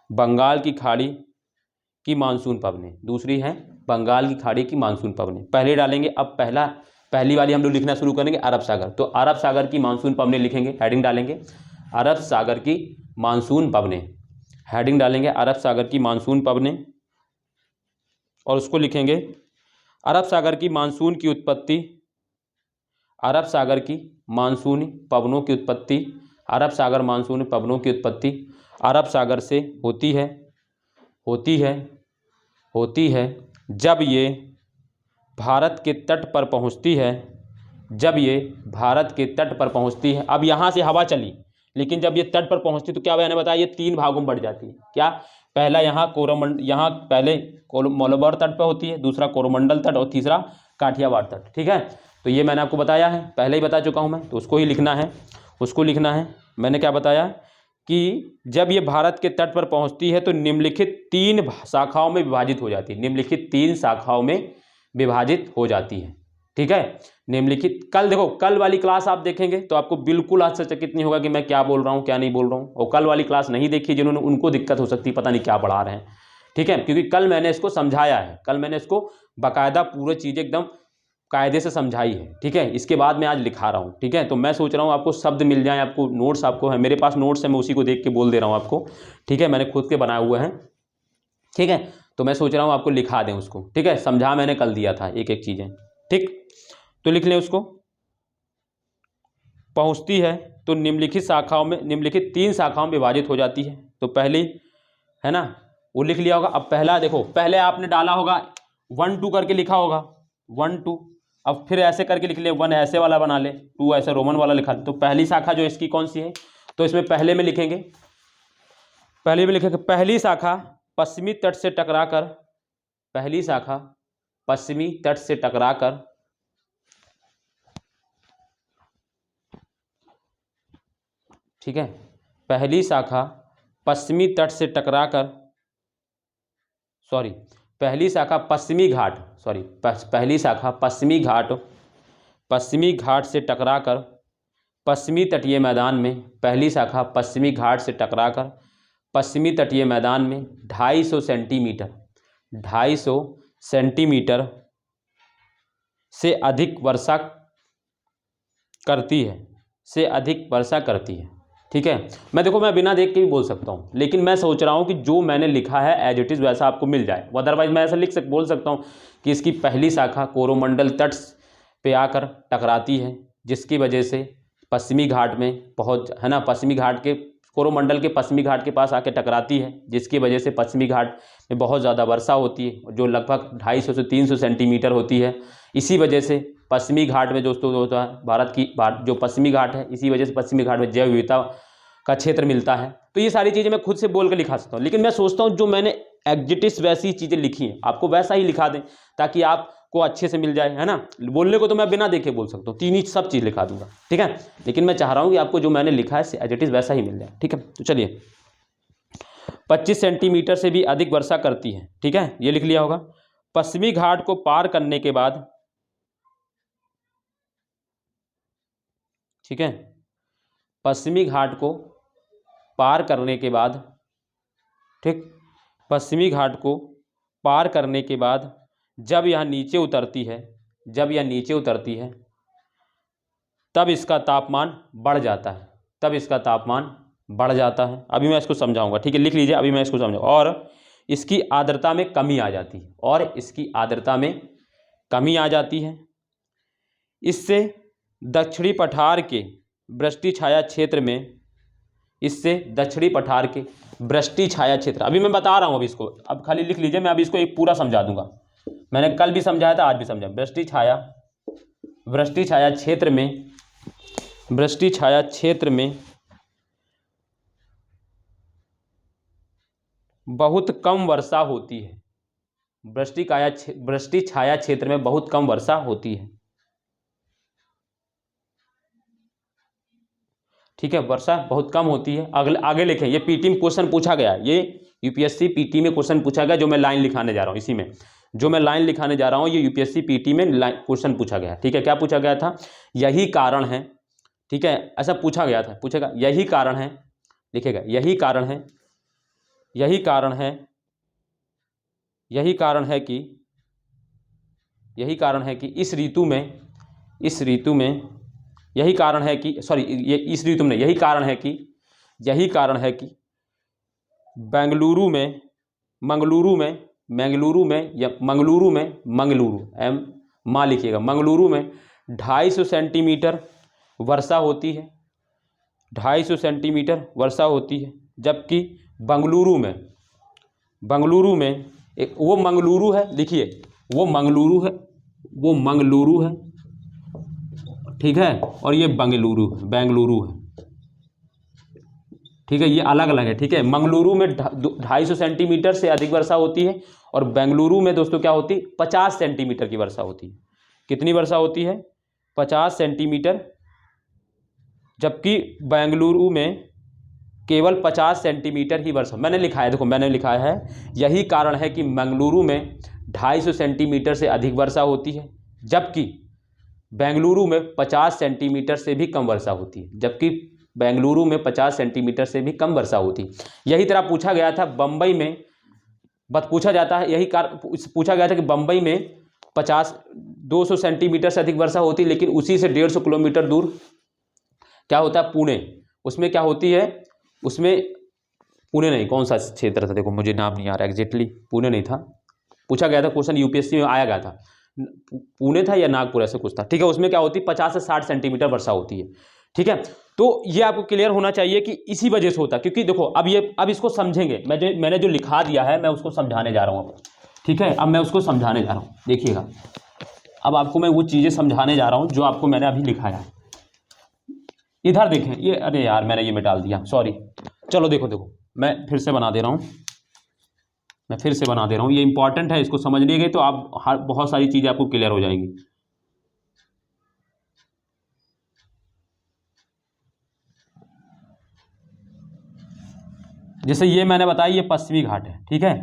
बंगाल की खाड़ी की मानसून पवनें, दूसरी है बंगाल की खाड़ी की मानसून पवनें। पहले डालेंगे, अब पहली वाली हम लोग लिखना शुरू करेंगे अरब सागर, तो अरब सागर की मानसून पवनें लिखेंगे, हेडिंग डालेंगे अरब सागर की मानसून पवनें, हेडिंग डालेंगे अरब सागर की मानसून पवनें, और उसको लिखेंगे अरब सागर की मानसून की उत्पत्ति, अरब सागर मानसूनी पवनों की उत्पत्ति अरब सागर से होती है जब ये भारत के तट पर पहुंचती है। अब यहाँ से हवा चली, लेकिन जब ये तट पर पहुंचती तो क्या मैंने बताया, ये 3 भागों में बढ़ जाती है। क्या, पहला यहाँ पहले मलबार तट पर होती है, दूसरा कोरोमंडल तट, और तीसरा काठियावाड़ तट, ठीक है। तो ये मैंने आपको बताया है, पहले ही बता चुका हूँ मैं, तो उसको लिखना है। मैंने क्या बताया कि जब ये भारत के तट पर पहुंचती है तो निम्नलिखित 3 शाखाओं में विभाजित हो जाती है। निम्नलिखित 3 शाखाओं में विभाजित हो जाती है। ठीक है, निम्नलिखित। कल देखो, कल वाली क्लास आप देखेंगे तो आपको बिल्कुल आश्चर्यचकित नहीं होगा कि मैं क्या बोल रहा हूँ क्या नहीं बोल रहा हूँ। और कल वाली क्लास नहीं देखी जिन्होंने, उनको दिक्कत हो सकती है, पता नहीं क्या पढ़ा रहे हैं। ठीक है, क्योंकि कल मैंने इसको समझाया है, कल मैंने इसको बाकायदा पूरी चीज़ें एकदम कायदे से समझाई है। ठीक है, इसके बाद मैं आज लिखा रहा हूँ। ठीक है, तो मैं सोच रहा हूँ आपको शब्द मिल जाए, आपको नोट्स आपको है, मेरे पास नोट्स है, मैं उसी को देख के बोल दे रहा हूँ आपको। ठीक है, मैंने खुद के बनाए हुए हैं। ठीक है, तो मैं सोच रहा हूँ आपको लिखा दें उसको। ठीक है, समझा मैंने कल दिया था एक एक चीज़ें। ठीक, तो लिख लें उसको। पहुँचती है तो निम्नलिखित शाखाओं में, निम्नलिखित 3 शाखाओं में विभाजित हो जाती है। तो पहली है ना, वो लिख लिया होगा। अब पहला देखो, पहले आपने डाला होगा 1 2 करके लिखा होगा 1 2। अब फिर ऐसे करके लिख ले, 1 ऐसे वाला बना ले, 2 ऐसे रोमन वाला लिखा ले। तो पहली शाखा जो इसकी कौन सी है, तो इसमें पहले में लिखेंगे, पहले में लिखेंगे पहली शाखा पश्चिमी तट से टकराकर, पहली शाखा पश्चिमी तट से टकराकर, ठीक है, पहली शाखा पश्चिमी तट से टकराकर, सॉरी पहली शाखा पश्चिमी घाट, सॉरी पहली शाखा पश्चिमी घाट, पश्चिमी घाट से टकराकर पश्चिमी तटीय मैदान में, पहली शाखा पश्चिमी घाट से टकराकर पश्चिमी तटीय मैदान में 250 सेंटीमीटर, 250 सेंटीमीटर से अधिक वर्षा करती है, से अधिक वर्षा करती है। ठीक है, मैं देखो, मैं बिना देख के भी बोल सकता हूँ, लेकिन मैं सोच रहा हूँ कि जो मैंने लिखा है एज इट इज़ वैसा आपको मिल जाए। अदरवाइज मैं ऐसा बोल सकता हूँ कि इसकी पहली शाखा कोरोमंडल तट पे आकर टकराती है, जिसकी वजह से पश्चिमी घाट में पहुँच, है ना, पश्चिमी घाट के, कोरोमंडल के पश्चिमी घाट के पास आके टकराती है, जिसकी वजह से पश्चिमी घाट में बहुत ज़्यादा वर्षा होती है, जो लगभग 250 से 300 सेंटीमीटर होती है। इसी वजह से पश्चिमी घाट में दोस्तों होता है, भारत की जो पश्चिमी घाट है, इसी वजह से पश्चिमी घाट में जैव विविधता का क्षेत्र मिलता है। तो ये सारी चीज़ें मैं खुद से बोल कर लिखा सकता हूँ, लेकिन मैं सोचता हूँ जो मैंने एग्जिटिस वैसी चीज़ें लिखी हैं आपको वैसा ही लिखा दें, ताकि आपको अच्छे से मिल जाए, है ना। बोलने को तो मैं बिना देखे बोल सकता हूँ, 3 ही सब चीज़ लिखा दूंगा। ठीक है, लेकिन मैं चाह रहा हूँ कि आपको जो मैंने लिखा है एग्जिटिस वैसा ही मिल जाए। ठीक है, तो चलिए, 25 सेंटीमीटर से भी अधिक वर्षा करती है। ठीक है, ये लिख लिया होगा। पश्चिमी घाट को पार करने के बाद, ठीक है, पश्चिमी घाट को पार करने के बाद, ठीक, पश्चिमी घाट को पार करने के बाद जब यह नीचे उतरती है, जब यह नीचे उतरती है तब इसका तापमान बढ़ जाता है, तब इसका तापमान बढ़ जाता है। अभी मैं इसको समझाऊंगा। ठीक है, लिख लीजिए, अभी मैं इसको समझाऊंगा। और इसकी आर्द्रता में कमी आ जाती है, और इसकी आर्द्रता में कमी आ जाती है। इससे दक्षिणी पठार के वृष्टि छाया क्षेत्र में, इससे दक्षिणी पठार के वृष्टि छाया क्षेत्र, अभी मैं बता रहा हूँ, अभी इसको अब खाली लिख लीजिए, मैं अभी इसको एक पूरा समझा दूंगा। मैंने कल भी समझाया था, आज भी समझा। वृष्टि छाया क्षेत्र में, वृष्टि छाया क्षेत्र में बहुत कम वर्षा होती है, वृष्टि छाया क्षेत्र में बहुत कम वर्षा होती है। ठीक है, वर्षा बहुत कम होती है। आगे लिखें, ये पीटी में क्वेश्चन पूछा गया है, ये यूपीएससी पीटी में क्वेश्चन पूछा गया, जो मैं लाइन लिखाने जा रहा हूँ, इसी में जो मैं लाइन लिखाने जा रहा हूँ, ये यूपीएससी पीटी में क्वेश्चन पूछा गया। ठीक है, क्या पूछा गया था, यही कारण है, ठीक है, ऐसा पूछा गया था, पूछेगा यही कारण है, लिखेगा यही कारण है, यही कारण है, यही कारण है कि, यही कारण है कि इस ऋतु में, इस ऋतु में, यही कारण है कि, सॉरी, ये इस ऋतु में, यही कारण है कि, यही कारण है कि बेंगलुरु में, मंगलुरु में, मंगलुरु में, या मंगलुरु में, मंगलुरु एम माँ लिखिएगा, मंगलुरु में 250 सेंटीमीटर वर्षा होती है, 250 सेंटीमीटर वर्षा होती है। जबकि बंगलुरु में, बंगलुरु में एक वो मंगलुरु है, लिखिए वो मंगलुरु है, वो मंगलुरु है, ठीक है, और ये बेंगलुरु है। ठीक है, ये अलग अलग है। ठीक है, मंगलुरु में 250 सेंटीमीटर से अधिक वर्षा होती है, और बेंगलुरु में दोस्तों क्या होती है, 50 सेंटीमीटर की वर्षा होती है। कितनी वर्षा होती है, 50 सेंटीमीटर। जबकि बेंगलुरु में केवल 50 सेंटीमीटर ही वर्षा, मैंने लिखा है, देखो मैंने लिखा है, यही कारण है कि मंगलुरु में 250 सेंटीमीटर से अधिक वर्षा होती है, जबकि बेंगलुरु में 50 सेंटीमीटर से भी कम वर्षा होती है, जबकि बेंगलुरु में 50 सेंटीमीटर से भी कम वर्षा होती है। यही तरह पूछा गया था बम्बई में, बस पूछा जाता है, यही पूछा गया था कि बम्बई में 200 सेंटीमीटर से अधिक वर्षा होती है, लेकिन उसी से 150 किलोमीटर दूर क्या होता है, पुणे, उसमें क्या होती है, उसमें पुणे नहीं, कौन सा क्षेत्र था, देखो मुझे नाम नहीं आ रहा एग्जैक्टली, पुणे नहीं था, पूछा गया था क्वेश्चन, यूपीएससी में आया गया था, पुणे था या नागपुर, ऐसे कुछ था, ठीक है। उसमें क्या होती है, 50 से 60 सेंटीमीटर वर्षा होती है, ठीक है। तो ये आपको क्लियर होना चाहिए कि इसी वजह से होता है, क्योंकि देखो अब इसको समझेंगे, मैंने जो लिखा दिया है मैं उसको समझाने जा रहा हूँ अब, ठीक है। अब मैं उसको समझाने जा रहा हूँ, देखिएगा, अब आपको मैं वो चीज़ें समझाने जा रहा हूँ जो आपको मैंने अभी लिखा है। इधर देखें, ये, अरे यार मैंने ये मिटा दिया, सॉरी, चलो देखो मैं फिर से बना दे रहा हूँ, ये इंपॉर्टेंट है, इसको समझ लिए गए तो आप बहुत सारी चीज़ें आपको क्लियर हो जाएंगी। जैसे ये मैंने बताया, ये पश्चिमी घाट है, ठीक है।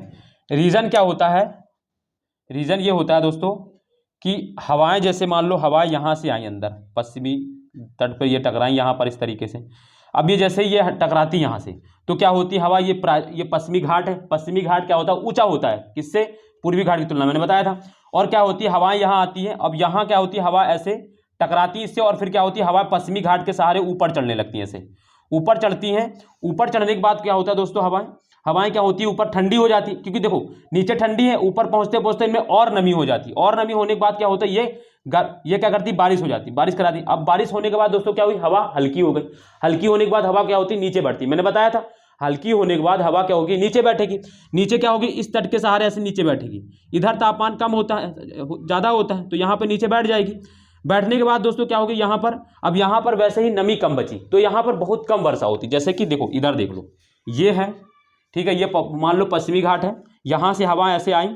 रीज़न क्या होता है, रीज़न ये होता है दोस्तों कि हवाएं, जैसे मान लो हवाएं यहाँ से आई अंदर, पश्चिमी तट पर ये टकराई यहाँ पर इस तरीके से, अब ये जैसे ये टकराती यहाँ से, तो क्या होती है हवा, ये पश्चिमी घाट है, पश्चिमी घाट क्या होता है, ऊंचा होता है, किससे, पूर्वी घाट की तुलना, मैंने बताया था। और क्या होती है, हवाएं यहाँ आती है, अब यहाँ क्या होती है, हवा ऐसे टकराती इससे, और फिर क्या होती है, हवा पश्चिमी घाट के सहारे ऊपर चढ़ने लगती है, ऐसे ऊपर चढ़ती हैं। ऊपर चढ़ने के बाद क्या होता है दोस्तों, हवाएं क्या होती है, ऊपर ठंडी हो जाती है, क्योंकि देखो नीचे ठंडी है, ऊपर पहुंचते पहुंचते इनमें और नमी हो जाती है, और नमी होने के बाद क्या होता है, ये क्या करती, बारिश हो जाती, बारिश कराती। अब बारिश होने के बाद दोस्तों क्या हुई, हवा हल्की हो गई, हल्की होने के बाद हवा क्या होती, नीचे बढ़ती, मैंने बताया था, हल्की होने के बाद हवा क्या होगी, नीचे बैठेगी, नीचे क्या होगी, इस तट के सहारे ऐसे नीचे बैठेगी, इधर तापमान कम होता है, ज़्यादा होता है, तो यहाँ पर नीचे बैठ जाएगी। बैठने के बाद दोस्तों क्या होगी, यहाँ पर, अब यहाँ पर वैसे ही नमी कम बची, तो यहाँ पर बहुत कम वर्षा होती, जैसे कि देखो इधर देख लो, ये है, ठीक है, ये मान लो पश्चिमी घाट है, यहाँ से हवा ऐसे आई,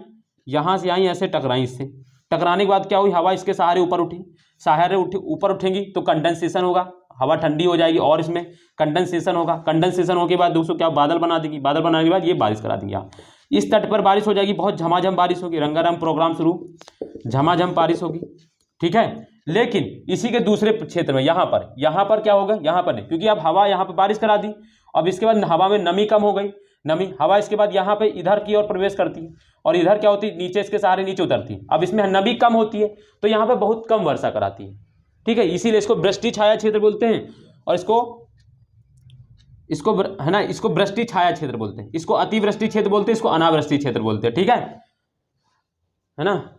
यहाँ से आई, ऐसे टकराई, इससे टकराने के बाद क्या हुई, हवा इसके सहारे ऊपर उठी, ऊपर उठेंगी तो कंडेंसेशन होगा, हवा ठंडी हो जाएगी, और इसमें कंडेंसेशन होगा, कंडेंसेशन होने के बाद दोस्तों क्या बादल बना देगी, बादल बनाने के बाद ये बारिश करा देंगे, यहाँ इस तट पर बारिश हो जाएगी, बहुत झमाझम बारिश होगी, रंगारंग प्रोग्राम शुरू, झमाझम बारिश होगी, ठीक है। लेकिन इसी के दूसरे क्षेत्र में यहाँ पर क्या होगा, यहाँ पर नहीं, क्योंकि अब हवा यहाँ पर बारिश करा दी, अब इसके बाद हवा में नमी कम हो गई, नमी हवा इसके बाद यहाँ पे इधर की ओर प्रवेश करती है, और इधर क्या होती है, नीचे इसके सहारे नीचे उतरती है, अब इसमें नमी कम होती है, तो यहाँ पे बहुत कम वर्षा कराती है, ठीक है। इसीलिए इसको वृष्टि छाया क्षेत्र बोलते हैं, और इसको है ना, इसको वृष्टि छाया क्षेत्र बोलते हैं, इसको अतिवृष्टि क्षेत्र बोलते हैं, इसको अनावृष्टि क्षेत्र बोलते हैं, ठीक है ना।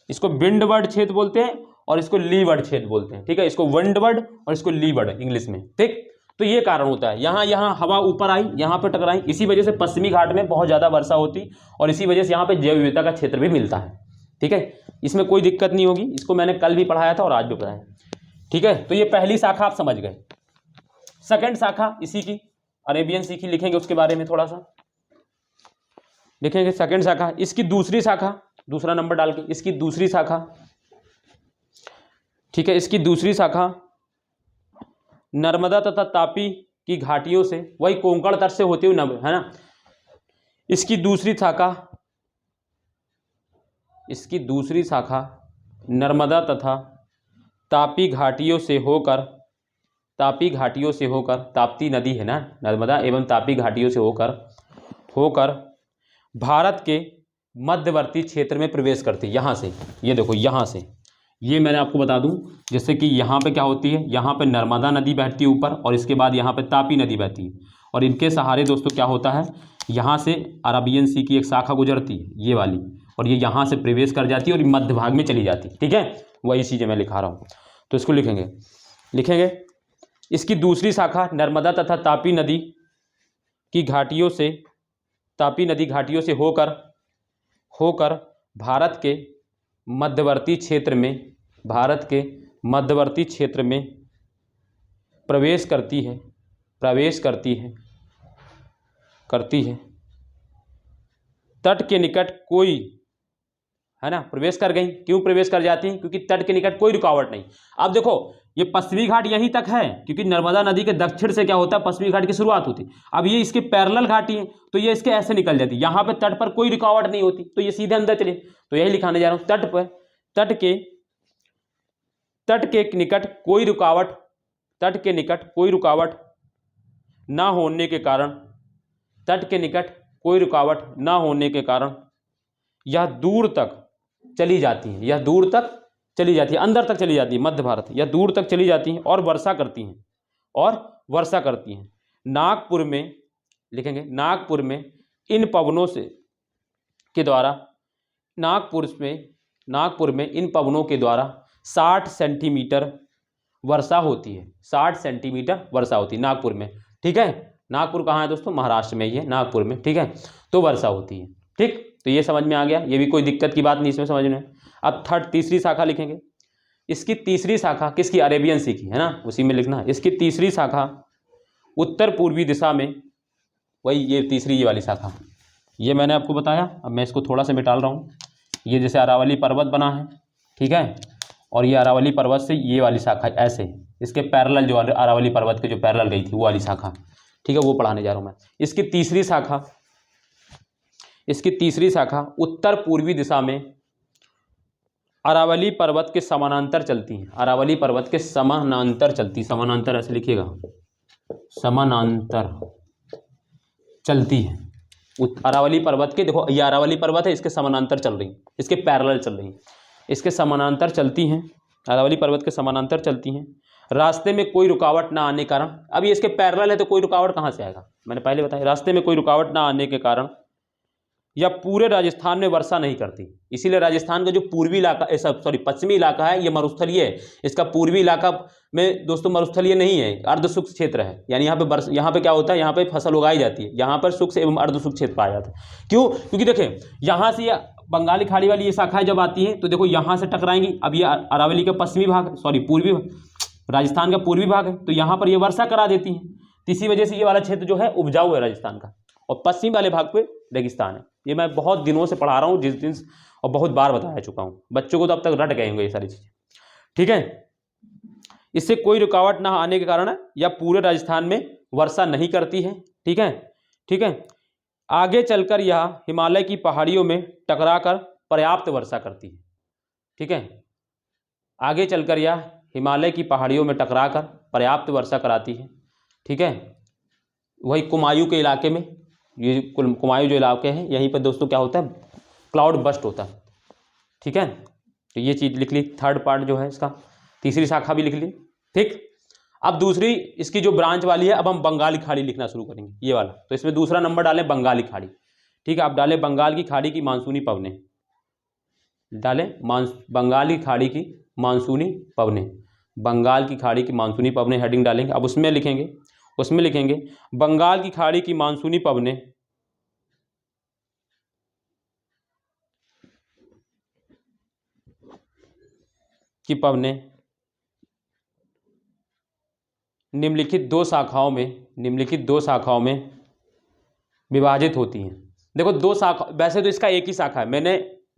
इसको विंडवर्ड क्षेत्र बोलते हैं और इसको लीवर्ड क्षेत्र बोलते हैं, ठीक है, इसको विंडवर्ड और इसको लीवर्ड इंग्लिश में, ठीक। तो ये कारण होता है, यहाँ हवा ऊपर आई, यहाँ पे टकराई, इसी वजह से पश्चिमी घाट में बहुत ज़्यादा वर्षा होती, और इसी वजह से यहाँ पे जैव विविधता का क्षेत्र भी मिलता है, ठीक है। इसमें कोई दिक्कत नहीं होगी, इसको मैंने कल भी पढ़ाया था और आज भी पढ़ाया, ठीक है। तो ये पहली शाखा आप समझ गए। सेकंड शाखा इसी की अरेबियन सी की लिखेंगे, उसके बारे में थोड़ा सा लिखेंगे। सेकंड शाखा, इसकी दूसरी शाखा, दूसरा नंबर डाल के, इसकी दूसरी शाखा, ठीक है, इसकी दूसरी शाखा नर्मदा तथा तापी की घाटियों से, वही कोंकण तट से होती हुई है ना, इसकी दूसरी शाखा नर्मदा तथा तापी घाटियों से होकर, ताप्ती नदी है ना, नर्मदा एवं तापी घाटियों से होकर भारत के मध्यवर्ती क्षेत्र में प्रवेश करती है, यहाँ से, ये देखो यहाँ से, ये मैंने आपको बता दूं, जैसे कि यहाँ पे क्या होती है, यहाँ पे नर्मदा नदी बहती है ऊपर, और इसके बाद यहाँ पे तापी नदी बहती है, और इनके सहारे दोस्तों क्या होता है, यहाँ से अरबियन सी की एक शाखा गुजरती है, ये वाली, और ये यहाँ से प्रवेश कर जाती है और मध्य भाग में चली जाती है, ठीक है। वही चीज़ें मैं लिखा रहा हूँ, तो इसको लिखेंगे। इसकी दूसरी शाखा नर्मदा तथा तापी नदी घाटियों से होकर भारत के मध्यवर्ती क्षेत्र में प्रवेश करती है। तट के निकट कोई है ना, प्रवेश कर गई। क्यों प्रवेश कर जाती हैं? क्योंकि तट के निकट कोई रुकावट नहीं। अब देखो ये पश्चिमी घाट यहीं तक है, क्योंकि नर्मदा नदी के दक्षिण से क्या होता है, पश्चिमी घाट की शुरुआत होती है। अब ये इसके पैरेलल घाटी है, तो ये इसके ऐसे निकल जाती है, यहाँ पे तट पर कोई रुकावट नहीं होती, तो ये सीधे अंदर चले। तो यही लिखाने जा रहा हूँ, तट पर तट के निकट कोई रुकावट, तट के निकट कोई रुकावट ना होने के कारण, तट के निकट कोई रुकावट ना होने के कारण यह दूर तक चली जाती है, यह दूर तक चली जाती है, अंदर तक चली जाती है, मध्य भारत, यह दूर तक चली जाती हैं और वर्षा करती हैं, और वर्षा करती हैं। नागपुर में लिखेंगे, नागपुर में इन पवनों से के द्वारा, नागपुर में इन पवनों के द्वारा 60 सेंटीमीटर वर्षा होती है, 60 सेंटीमीटर वर्षा होती है नागपुर में। ठीक है, नागपुर कहाँ है दोस्तों? महाराष्ट्र में ही है, नागपुर में। ठीक है, तो वर्षा होती है। ठीक, तो ये समझ में आ गया, ये भी कोई दिक्कत की बात नहीं इसमें समझ में। अब तीसरी शाखा लिखेंगे। इसकी तीसरी शाखा किसकी? अरेबियन सी की, है ना, उसी में लिखना है। इसकी तीसरी शाखा उत्तर पूर्वी दिशा में, वही ये तीसरी ये वाली शाखा, ये मैंने आपको बताया। अब मैं इसको थोड़ा सा मिटाल रहा हूँ। ये जैसे अरावली पर्वत बना है, ठीक है, और ये अरावली पर्वत से ये वाली शाखा ऐसे, इसके पैरेलल जो अरावली पर्वत के जो पैरेलल गई थी वो वाली शाखा, ठीक है, वो पढ़ाने जा रहा हूँ मैं। इसकी तीसरी शाखा उत्तर पूर्वी दिशा में अरावली पर्वत के समानांतर चलती हैं, अरावली पर्वत के समानांतर चलती, समानांतर ऐसे लिखिएगा, समानांतर चलती है अरावली पर्वत के। देखो ये अरावली पर्वत है, इसके समानांतर चल रही, इसके पैरेलल चल रही, इसके समानांतर चलती हैं, अरावली पर्वत के समानांतर चलती हैं। रास्ते में कोई रुकावट ना आने के कारण, अब ये इसके पैरेलल है तो कोई रुकावट कहाँ से आएगा, मैंने पहले बताया। रास्ते में कोई रुकावट ना आने के कारण या पूरे राजस्थान में वर्षा नहीं करती, इसीलिए राजस्थान का जो पूर्वी इलाका, पश्चिमी इलाका है, ये मरुस्थलीय है। इसका पूर्वी इलाका में दोस्तों मरुस्थलीय नहीं है, अर्ध शुष्क क्षेत्र है, यानी यहाँ पे क्या होता है, यहाँ पे फसल उगाई जाती है, यहाँ पर शुष्क एवं अर्ध शुष्क क्षेत्र पाया जाता है। क्यों? क्योंकि देखें यहाँ से बंगाली खाड़ी वाली ये शाखाएं जब आती हैं तो देखो यहाँ से टकराएंगी। अब ये अरावली का पश्चिमी भाग, पूर्वी, राजस्थान का पूर्वी भाग है, तो यहाँ पर ये वर्षा करा देती है। इसी वजह से ये वाला क्षेत्र जो है उपजाऊ है राजस्थान का, और पश्चिम वाले भाग पे रेगिस्तान है। ये मैं बहुत दिनों से पढ़ा रहा हूँ, जिस दिन, और बहुत बार बताया चुका हूँ बच्चों को, तो अब तक रट गए होंगे ये सारी चीज़ें। ठीक है, इससे कोई रुकावट ना आने के कारण या पूरे राजस्थान में वर्षा नहीं करती है। ठीक है, ठीक है, आगे चलकर यह हिमालय की पहाड़ियों में टकराकर पर्याप्त वर्षा करती है। ठीक है, आगे चलकर यह हिमालय की पहाड़ियों में टकराकर पर्याप्त वर्षा कराती है। ठीक है, वही कुमायूं के इलाके में, ये कुमायूं जो इलाके हैं, यहीं पर दोस्तों क्या होता है, क्लाउड बस्ट होता है। ठीक है, तो ये चीज़ लिख ली, थर्ड पार्ट जो है इसका, तीसरी शाखा भी लिख ली। ठीक, अब दूसरी इसकी जो ब्रांच वाली है, अब हम बंगाली खाड़ी लिखना शुरू करेंगे, ये वाला। तो इसमें दूसरा नंबर डालें बंगाली खाड़ी। ठीक है, आप डालें बंगाल की खाड़ी की मानसूनी पवनें, डालें बंगाली खाड़ी की मानसूनी पवनें, बंगाल की खाड़ी की मानसूनी पवनें हेडिंग डालेंगे। अब उसमें लिखेंगे बंगाल की खाड़ी की मानसूनी पवनें निम्नलिखित दो शाखाओं में विभाजित होती हैं। देखो दो शाखा, वैसे तो इसका एक ही शाखा है,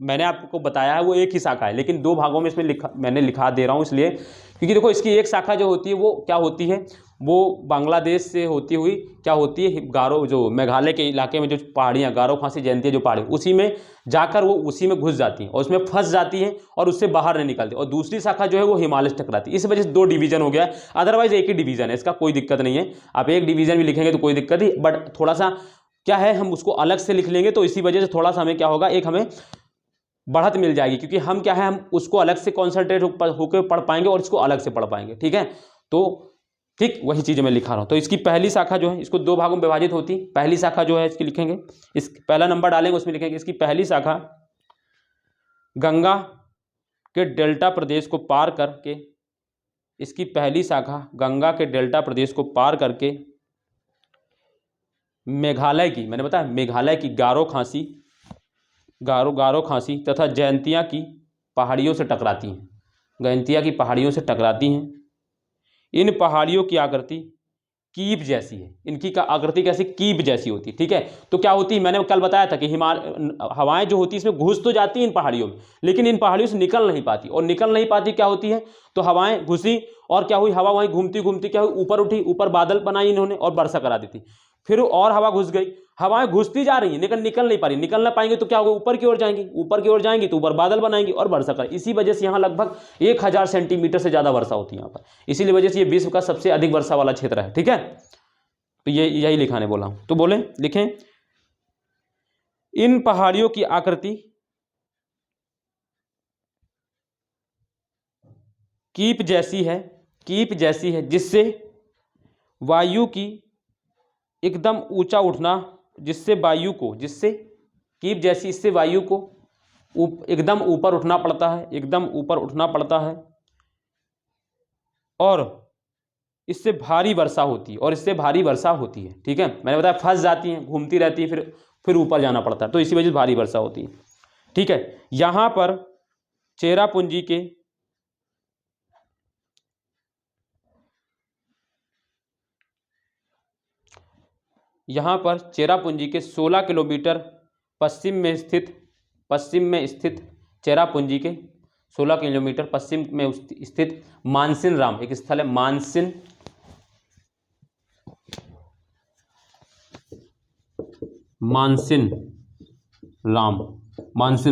मैंने आपको बताया है वो एक ही शाखा है, लेकिन दो भागों में इसमें मैंने लिखा दे रहा हूँ इसलिए, क्योंकि देखो इसकी एक शाखा जो होती है वो क्या होती है, वो बांग्लादेश से होती हुई क्या होती है, गारो, जो मेघालय के इलाके में जो पहाड़ियाँ, गारो खासी जयंतिया जो पहाड़ी, उसी में जाकर वो उसी में घुस जाती हैं और उसमें फंस जाती हैं और उससे बाहर नहीं निकलती। और दूसरी शाखा जो है वो हिमालय से टकराती है। इस वजह से दो डिवीजन हो गया है, अदरवाइज एक ही डिवीजन है, इसका कोई दिक्कत नहीं है। आप एक डिवीजन भी लिखेंगे तो कोई दिक्कत नहीं, बट थोड़ा सा क्या है, हम उसको अलग से लिख लेंगे तो इसी वजह से थोड़ा सा हमें क्या होगा, एक हमें बढ़त मिल जाएगी, क्योंकि हम क्या है, हम उसको अलग से कॉन्सेंट्रेट होकर पढ़ पाएंगे और इसको अलग से पढ़ पाएंगे। ठीक है, तो ठीक वही चीज़ मैं लिखा रहा हूँ। तो इसकी पहली शाखा जो है, इसको दो भागों में विभाजित होती है। पहली शाखा जो है इसकी लिखेंगे, इस पहला नंबर डालेंगे, उसमें लिखेंगे इसकी पहली शाखा गंगा के डेल्टा प्रदेश को पार करके, इसकी पहली शाखा गंगा के डेल्टा प्रदेश को पार करके मेघालय की, मैंने बताया मेघालय की गारो खासी तथा जयंतिया की पहाड़ियों से टकराती हैं, जयंतिया की पहाड़ियों से टकराती हैं। इन पहाड़ियों की आकृति कीप जैसी है, इनकी का आकृति कैसी, कीप जैसी होती है, ठीक है। तो क्या होती है, मैंने कल बताया था कि हवाएं जो होती है इसमें घुस तो जाती हैं इन पहाड़ियों में, लेकिन इन पहाड़ियों से निकल नहीं पाती, और निकल नहीं पाती क्या होती है, तो हवाएं घुसी और क्या हुई, हवा वहीं घूमती घूमती क्या हुई, ऊपर उठी, ऊपर बादल बनाई इन्होंने और वर्षा करा दी थी। फिर और हवा घुस गई, हवाएं घुसती जा रही हैं लेकिन निकल नहीं पा रही, निकल ना पाएंगे तो क्या होगा, ऊपर की ओर जाएंगी, ऊपर की ओर जाएंगी तो ऊपर बादल बनाएंगी और वर्षा कर, इसी वजह से यहाँ लगभग 1000 सेंटीमीटर से ज्यादा वर्षा होती है यहाँ पर, इसीलिए वजह से ये विश्व का सबसे अधिक वर्षा वाला क्षेत्र है, ठीक है। तो ये यही लिखाने बोला हूं, तो बोले लिखें, इन पहाड़ियों की आकृति कीप जैसी है, कीप जैसी है, जिससे वायु की एकदम ऊंचा उठना, जिससे वायु को, जिससे कीप जैसी, इससे वायु को एकदम ऊपर उठना पड़ता है, एकदम ऊपर उठना पड़ता है, और इससे भारी वर्षा होती है, और इससे भारी वर्षा होती है, ठीक है। मैंने बताया फंस जाती हैं, घूमती रहती है, फिर ऊपर जाना पड़ता है, तो इसी वजह से भारी वर्षा होती है, ठीक है। यहां पर चेरापूंजी के यहाँ पर चेरापूंजी के 16 किलोमीटर पश्चिम में स्थित चेरापूंजी के 16 किलोमीटर पश्चिम में स्थित मानसिन राम एक स्थल है, मानसिन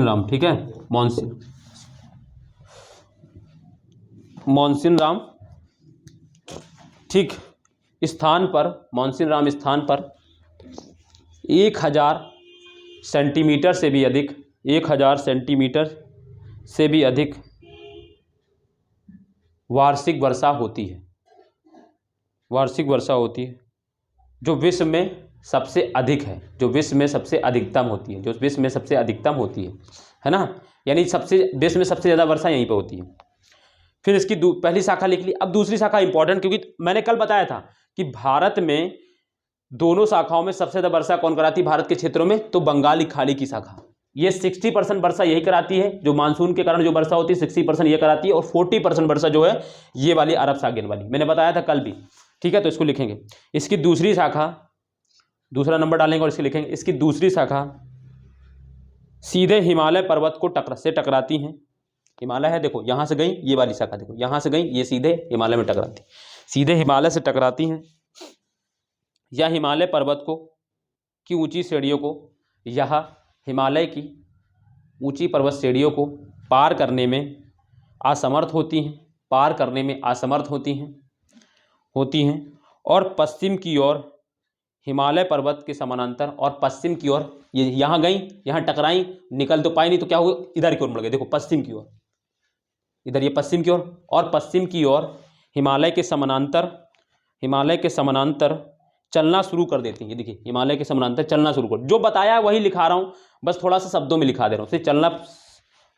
राम, ठीक है, मानसिन राम, ठीक स्थान पर, मानसिन राम स्थान पर 1000 सेंटीमीटर से भी अधिक, 1000 सेंटीमीटर से भी अधिक वार्षिक वर्षा होती है, वार्षिक वर्षा होती है, जो विश्व में सबसे अधिक है, जो विश्व में सबसे अधिकतम होती है, जो विश्व में सबसे अधिकतम होती है ना, यानी सबसे विश्व में सबसे ज़्यादा वर्षा यहीं पे होती है। फिर इसकी पहली शाखा लिख ली। अब दूसरी शाखा इंपॉर्टेंट, क्योंकि मैंने कल बताया था कि भारत में दोनों शाखाओं में सबसे ज़्यादा वर्षा कौन कराती है भारत के क्षेत्रों में, तो बंगाली खाड़ी की शाखा, ये 60% वर्षा यही कराती है, जो मानसून के कारण जो वर्षा होती है 60% ये कराती है, और 40% वर्षा जो है ये वाली अरब सागर वाली, मैंने बताया था कल भी, ठीक है। तो इसको लिखेंगे, इसकी दूसरी शाखा, दूसरा नंबर डालेंगे और इसकी लिखेंगे, इसकी दूसरी शाखा सीधे हिमालय पर्वत को टकराती हैं, हिमालय है देखो, यहाँ से गई ये वाली शाखा देखो, यहाँ से गई ये सीधे हिमालय में टकराती, सीधे हिमालय से टकराती हैं, या हिमालय पर्वत को की ऊंची श्रेणियों को, यह हिमालय की ऊंची पर्वत श्रेणियों को पार करने में असमर्थ होती हैं, पार करने में असमर्थ होती हैं, और पश्चिम की ओर हिमालय पर्वत के समानांतर, और पश्चिम की ओर ये यहाँ गई, यहाँ टकराई, निकल तो पाई नहीं, तो क्या हुआ, इधर की ओर मुड़ गए, देखो पश्चिम की ओर, इधर ये पश्चिम की ओर, और पश्चिम की ओर हिमालय के समानांतर चलना शुरू कर देती हैं। ये देखिए हिमालय के समानांतर चलना शुरू कर, जो बताया है वही लिखा रहा हूँ, बस थोड़ा सा शब्दों में लिखा दे रहा हूँ। चलना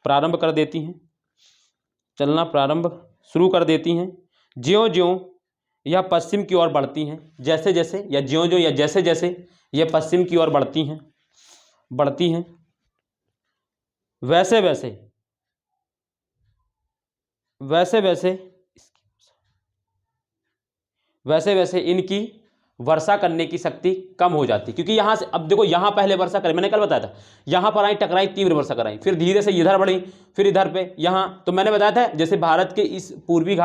प्रारंभ कर देती हैं, चलना प्रारंभ शुरू कर देती हैं, ज्यों ज्यों यह पश्चिम की ओर बढ़ती हैं, जैसे जैसे, या ज्यों ज्यों, या जैसे जैसे यह पश्चिम की ओर बढ़ती हैं, वैसे वैसे इनकी वर्षा करने की शक्ति कम हो जाती, क्योंकि यहाँ से, अब देखो यहाँ पहले वर्षा करें, मैंने कल बताया था, यहाँ पर आई, टकराई, तीव्र वर्षा कराई, फिर धीरे से इधर बढ़ी, फिर इधर पे यहाँ, तो मैंने बताया था जैसे भारत के इस पूर्वी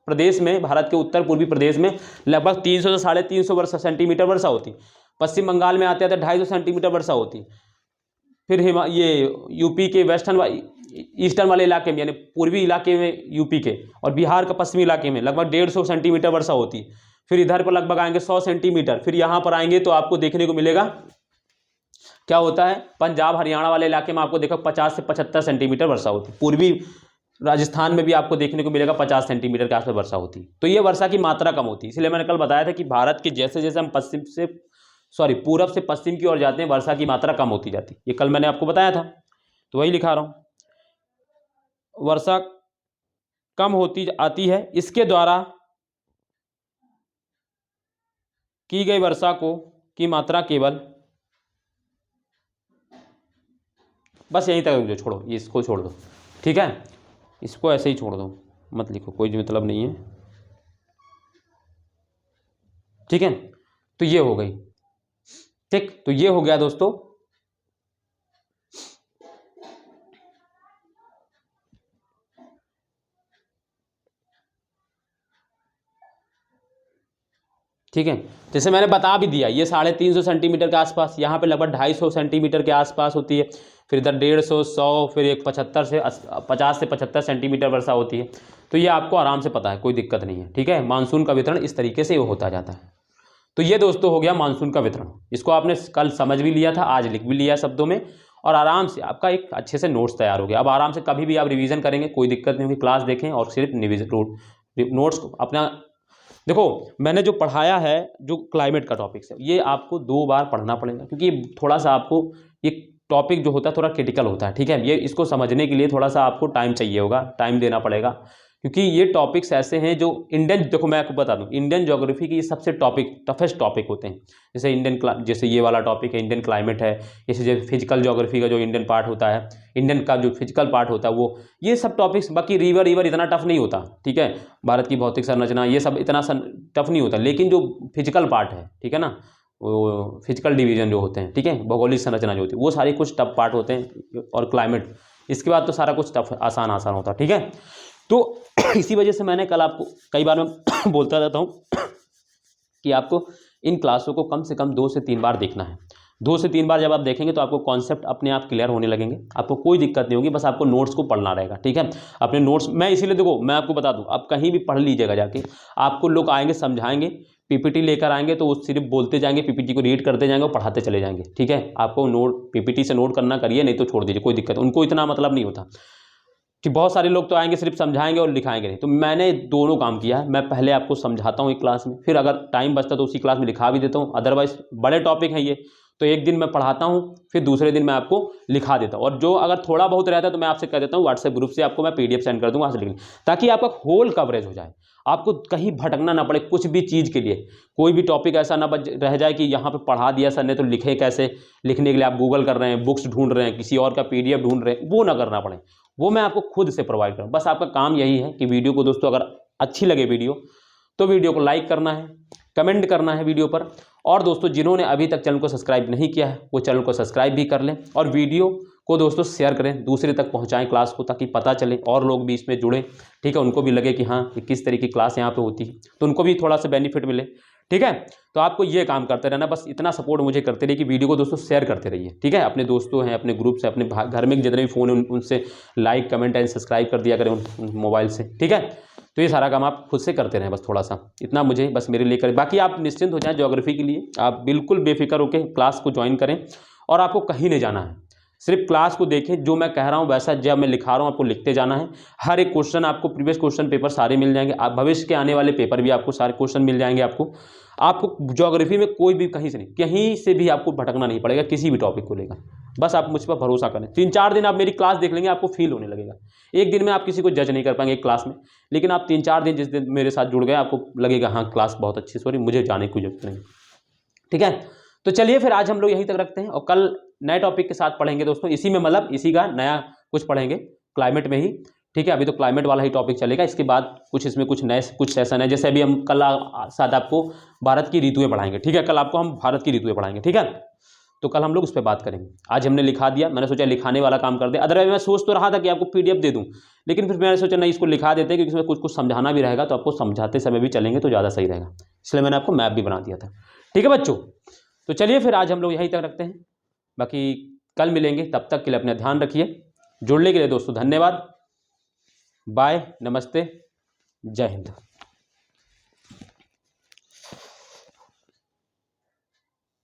प्रदेश में, भारत के उत्तर पूर्वी प्रदेश में लगभग 300 से 350 सेंटीमीटर वर्षा होती, पश्चिम बंगाल में आते आते 250 सेंटीमीटर वर्षा होती, फिर ये यूपी के ईस्टर्न वाले इलाके में, यानी पूर्वी इलाके में यूपी के, और बिहार का पश्चिमी इलाके में लगभग 150 सेंटीमीटर वर्षा होती है, फिर इधर पर लगभग आएंगे 100 सेंटीमीटर, फिर यहाँ पर आएंगे तो आपको देखने को मिलेगा क्या होता है, पंजाब हरियाणा वाले इलाके में आपको देखो 50 से 75 सेंटीमीटर वर्षा होती है, पूर्वी राजस्थान में भी आपको देखने को मिलेगा 50 सेंटीमीटर के आसपास वर्षा होती है, तो ये वर्षा की मात्रा कम होती है। इसलिए मैंने कल बताया था कि भारत के जैसे जैसे हम पूरब से पश्चिम की ओर जाते हैं, वर्षा की मात्रा कम होती जाती है, ये कल मैंने आपको बताया था, तो वही लिखा रहा हूँ, वर्षा कम होती आती है, इसके द्वारा की गई वर्षा की मात्रा केवल, बस यहीं तक जो छोड़ो, इसको छोड़ दो, ठीक है, इसको ऐसे ही छोड़ दो, मत लिखो, कोई मतलब नहीं है, ठीक है, तो ये हो गई। ठीक, तो ये हो गया दोस्तों। ठीक है, जैसे मैंने बता भी दिया, ये 350 सेंटीमीटर के आसपास, यहाँ पे लगभग 250 सेंटीमीटर के आसपास होती है, फिर इधर 150, 100, फिर एक 50 से 75 सेंटीमीटर वर्षा होती है। तो ये आपको आराम से पता है, कोई दिक्कत नहीं है। ठीक है, मानसून का वितरण इस तरीके से होता जाता है। तो ये दोस्तों हो गया मानसून का वितरण। इसको आपने कल समझ भी लिया था, आज लिख भी लिया शब्दों में, और आराम से आपका एक अच्छे से नोट्स तैयार हो गया। अब आराम से कभी भी आप रिवीजन करेंगे, कोई दिक्कत नहीं होगी। क्लास देखें और सिर्फ नोट्स को अपना देखो, मैंने जो पढ़ाया है, जो क्लाइमेट का टॉपिक है, ये आपको 2 बार पढ़ना पड़ेगा, क्योंकि थोड़ा सा आपको ये टॉपिक जो होता है थोड़ा क्रिटिकल होता है। ठीक है, ये इसको समझने के लिए थोड़ा सा आपको टाइम चाहिए होगा, टाइम देना पड़ेगा, क्योंकि ये टॉपिक्स ऐसे हैं जो देखो मैं आपको बता दूं, इंडियन ज्योग्राफी की सबसे टफेस्ट टॉपिक होते हैं। जैसे ये वाला टॉपिक है, इंडियन क्लाइमेट है, जैसे फिजिकल ज्योग्राफी का जो इंडियन पार्ट होता है, इंडियन का जो फिजिकल पार्ट होता है वो, ये सब टॉपिक्स, बाकी रिवर इतना टफ नहीं होता। ठीक है, भारत की भौतिक संरचना, ये सब इतना टफ नहीं होता, लेकिन जो फिजिकल पार्ट है, ठीक है ना, वो फिजिकल डिवीजन जो होते हैं, ठीक है, भौगोलिक संरचना जो होती है, वो सारी कुछ टफ पार्ट होते हैं, और क्लाइमेट, इसके बाद तो सारा कुछ टफ आसान होता है। ठीक है, तो इसी वजह से मैंने कल आपको कई बार मैं बोलता रहता हूँ कि आपको इन क्लासों को कम से कम 2 से 3 बार देखना है। 2 से 3 बार जब आप देखेंगे तो आपको कॉन्सेप्ट अपने आप क्लियर होने लगेंगे, आपको कोई दिक्कत नहीं होगी, बस आपको नोट्स को पढ़ना रहेगा। ठीक है, अपने नोट्स, मैं इसीलिए देखो मैं आपको बता दूं, आप कहीं भी पढ़ लीजिएगा जाके, आपको लोग आएंगे समझाएंगे, पीपीटी लेकर आएंगे तो वो सिर्फ बोलते जाएंगे, पीपीटी को रीड करते जाएंगे और पढ़ाते चले जाएंगे। ठीक है, आपको पीपीटी से नोट करना करिए, नहीं तो छोड़ दीजिए, कोई दिक्कत, उनको इतना मतलब नहीं होता। कि बहुत सारे लोग तो आएंगे सिर्फ समझाएंगे और लिखाएंगे नहीं, तो मैंने दोनों काम किया है। मैं पहले आपको समझाता हूँ एक क्लास में, फिर अगर टाइम बचता तो उसी क्लास में लिखा भी देता हूँ। अदरवाइज बड़े टॉपिक हैं ये, तो एक दिन मैं पढ़ाता हूँ, फिर दूसरे दिन मैं आपको लिखा देता हूँ, और जो अगर थोड़ा बहुत रहता है तो मैं आपसे कह देता हूँ व्हाट्सएप ग्रुप से आपको मैं PDF सेंड कर दूँगा, वहाँ से लिखना, ताकि आपका होल कवरेज हो जाए, आपको कहीं भटकना ना पड़े कुछ भी चीज़ के लिए। कोई भी टॉपिक ऐसा ना रह जाए कि यहाँ पे पढ़ा दिया सर ने तो लिखे कैसे, लिखने के लिए आप गूगल कर रहे हैं, बुक्स ढूंढ रहे हैं, किसी और का PDF ढूंढ रहे हैं, वो ना करना पड़े, वो मैं आपको खुद से प्रोवाइड करूँ। बस आपका काम यही है कि वीडियो को दोस्तों अगर अच्छी लगे वीडियो, तो वीडियो को लाइक करना है, कमेंट करना है वीडियो पर, और दोस्तों जिन्होंने अभी तक चैनल को सब्सक्राइब नहीं किया है वो चैनल को सब्सक्राइब भी कर लें, और वीडियो को दोस्तों शेयर करें, दूसरे तक पहुंचाएं क्लास को, ताकि पता चले और लोग भी इसमें जुड़ें। ठीक है, उनको भी लगे कि हाँ कि किस तरीके की क्लास यहाँ पे होती है, तो उनको भी थोड़ा सा बेनिफिट मिले। ठीक है, तो आपको ये काम करते रहना, बस इतना सपोर्ट मुझे करते रहिए कि वीडियो को दोस्तों शेयर करते रहिए। ठीक है, अपने दोस्तों हैं, अपने ग्रुप से, अपने घर में जितने भी फ़ोन हैं उनसे लाइक कमेंट एंड सब्सक्राइब कर दिया करें उन मोबाइल से। ठीक है, तो ये सारा काम आप खुद से करते रहें, बस थोड़ा सा इतना मुझे बस मेरे लिए करें। बाकी आप निश्चिंत हो जाएं ज्योग्राफी के लिए, आप बिल्कुल बेफिक्र होकर क्लास को ज्वाइन करें, और आपको कहीं नहीं जाना है, सिर्फ क्लास को देखें, जो मैं कह रहा हूँ वैसा जब मैं लिखा रहा हूँ आपको लिखते जाना है। हर एक क्वेश्चन आपको, प्रीवियस क्वेश्चन पेपर सारे मिल जाएंगे, आप भविष्य के आने वाले पेपर भी आपको सारे क्वेश्चन मिल जाएंगे। आपको ज्योग्राफी में कोई भी कहीं से भी आपको भटकना नहीं पड़ेगा किसी भी टॉपिक को लेकर, बस आप मुझ पर भरोसा करें। 3-4 दिन आप मेरी क्लास देख लेंगे, आपको फील होने लगेगा। एक दिन में आप किसी को जज नहीं कर पाएंगे एक क्लास में, लेकिन आप 3-4 दिन जिस दिन मेरे साथ जुड़ गए, आपको लगेगा हाँ क्लास बहुत अच्छी, सॉरी मुझे जाने की जरूरत नहीं। ठीक है, तो चलिए फिर आज हम लोग यहीं तक रखते हैं, और कल नए टॉपिक के साथ पढ़ेंगे दोस्तों, इसी में मतलब इसी का नया कुछ पढ़ेंगे क्लाइमेट में ही। ठीक है, अभी तो क्लाइमेट वाला ही टॉपिक चलेगा, इसके बाद कुछ इसमें कुछ नए कुछ सेशन है, जैसे अभी हम कल साथ आपको भारत की ऋतुएं पढ़ाएंगे। ठीक है, कल आपको हम भारत की ऋतुएं पढ़ाएंगे। ठीक है, तो कल हम लोग उस पर बात करेंगे। आज हमने लिखा दिया, मैंने सोचा लिखाने वाला काम कर दे, अदरवाइज मैं सोच तो रहा था कि आपको PDF दे दूं, लेकिन फिर मैंने सोचा नहीं, इसको लिखा देते हैं, क्योंकि इसमें कुछ समझाना भी रहेगा, तो आपको समझाते समय भी चलेंगे तो ज़्यादा सही रहेगा, इसलिए मैंने आपको मैप भी बना दिया था। ठीक है बच्चों, तो चलिए फिर आज हम लोग यहीं तक रखते हैं, बाकी कल मिलेंगे, तब तक के लिए अपना ध्यान रखिए। जुड़ने के लिए दोस्तों धन्यवाद, बाय, नमस्ते, जय हिंद।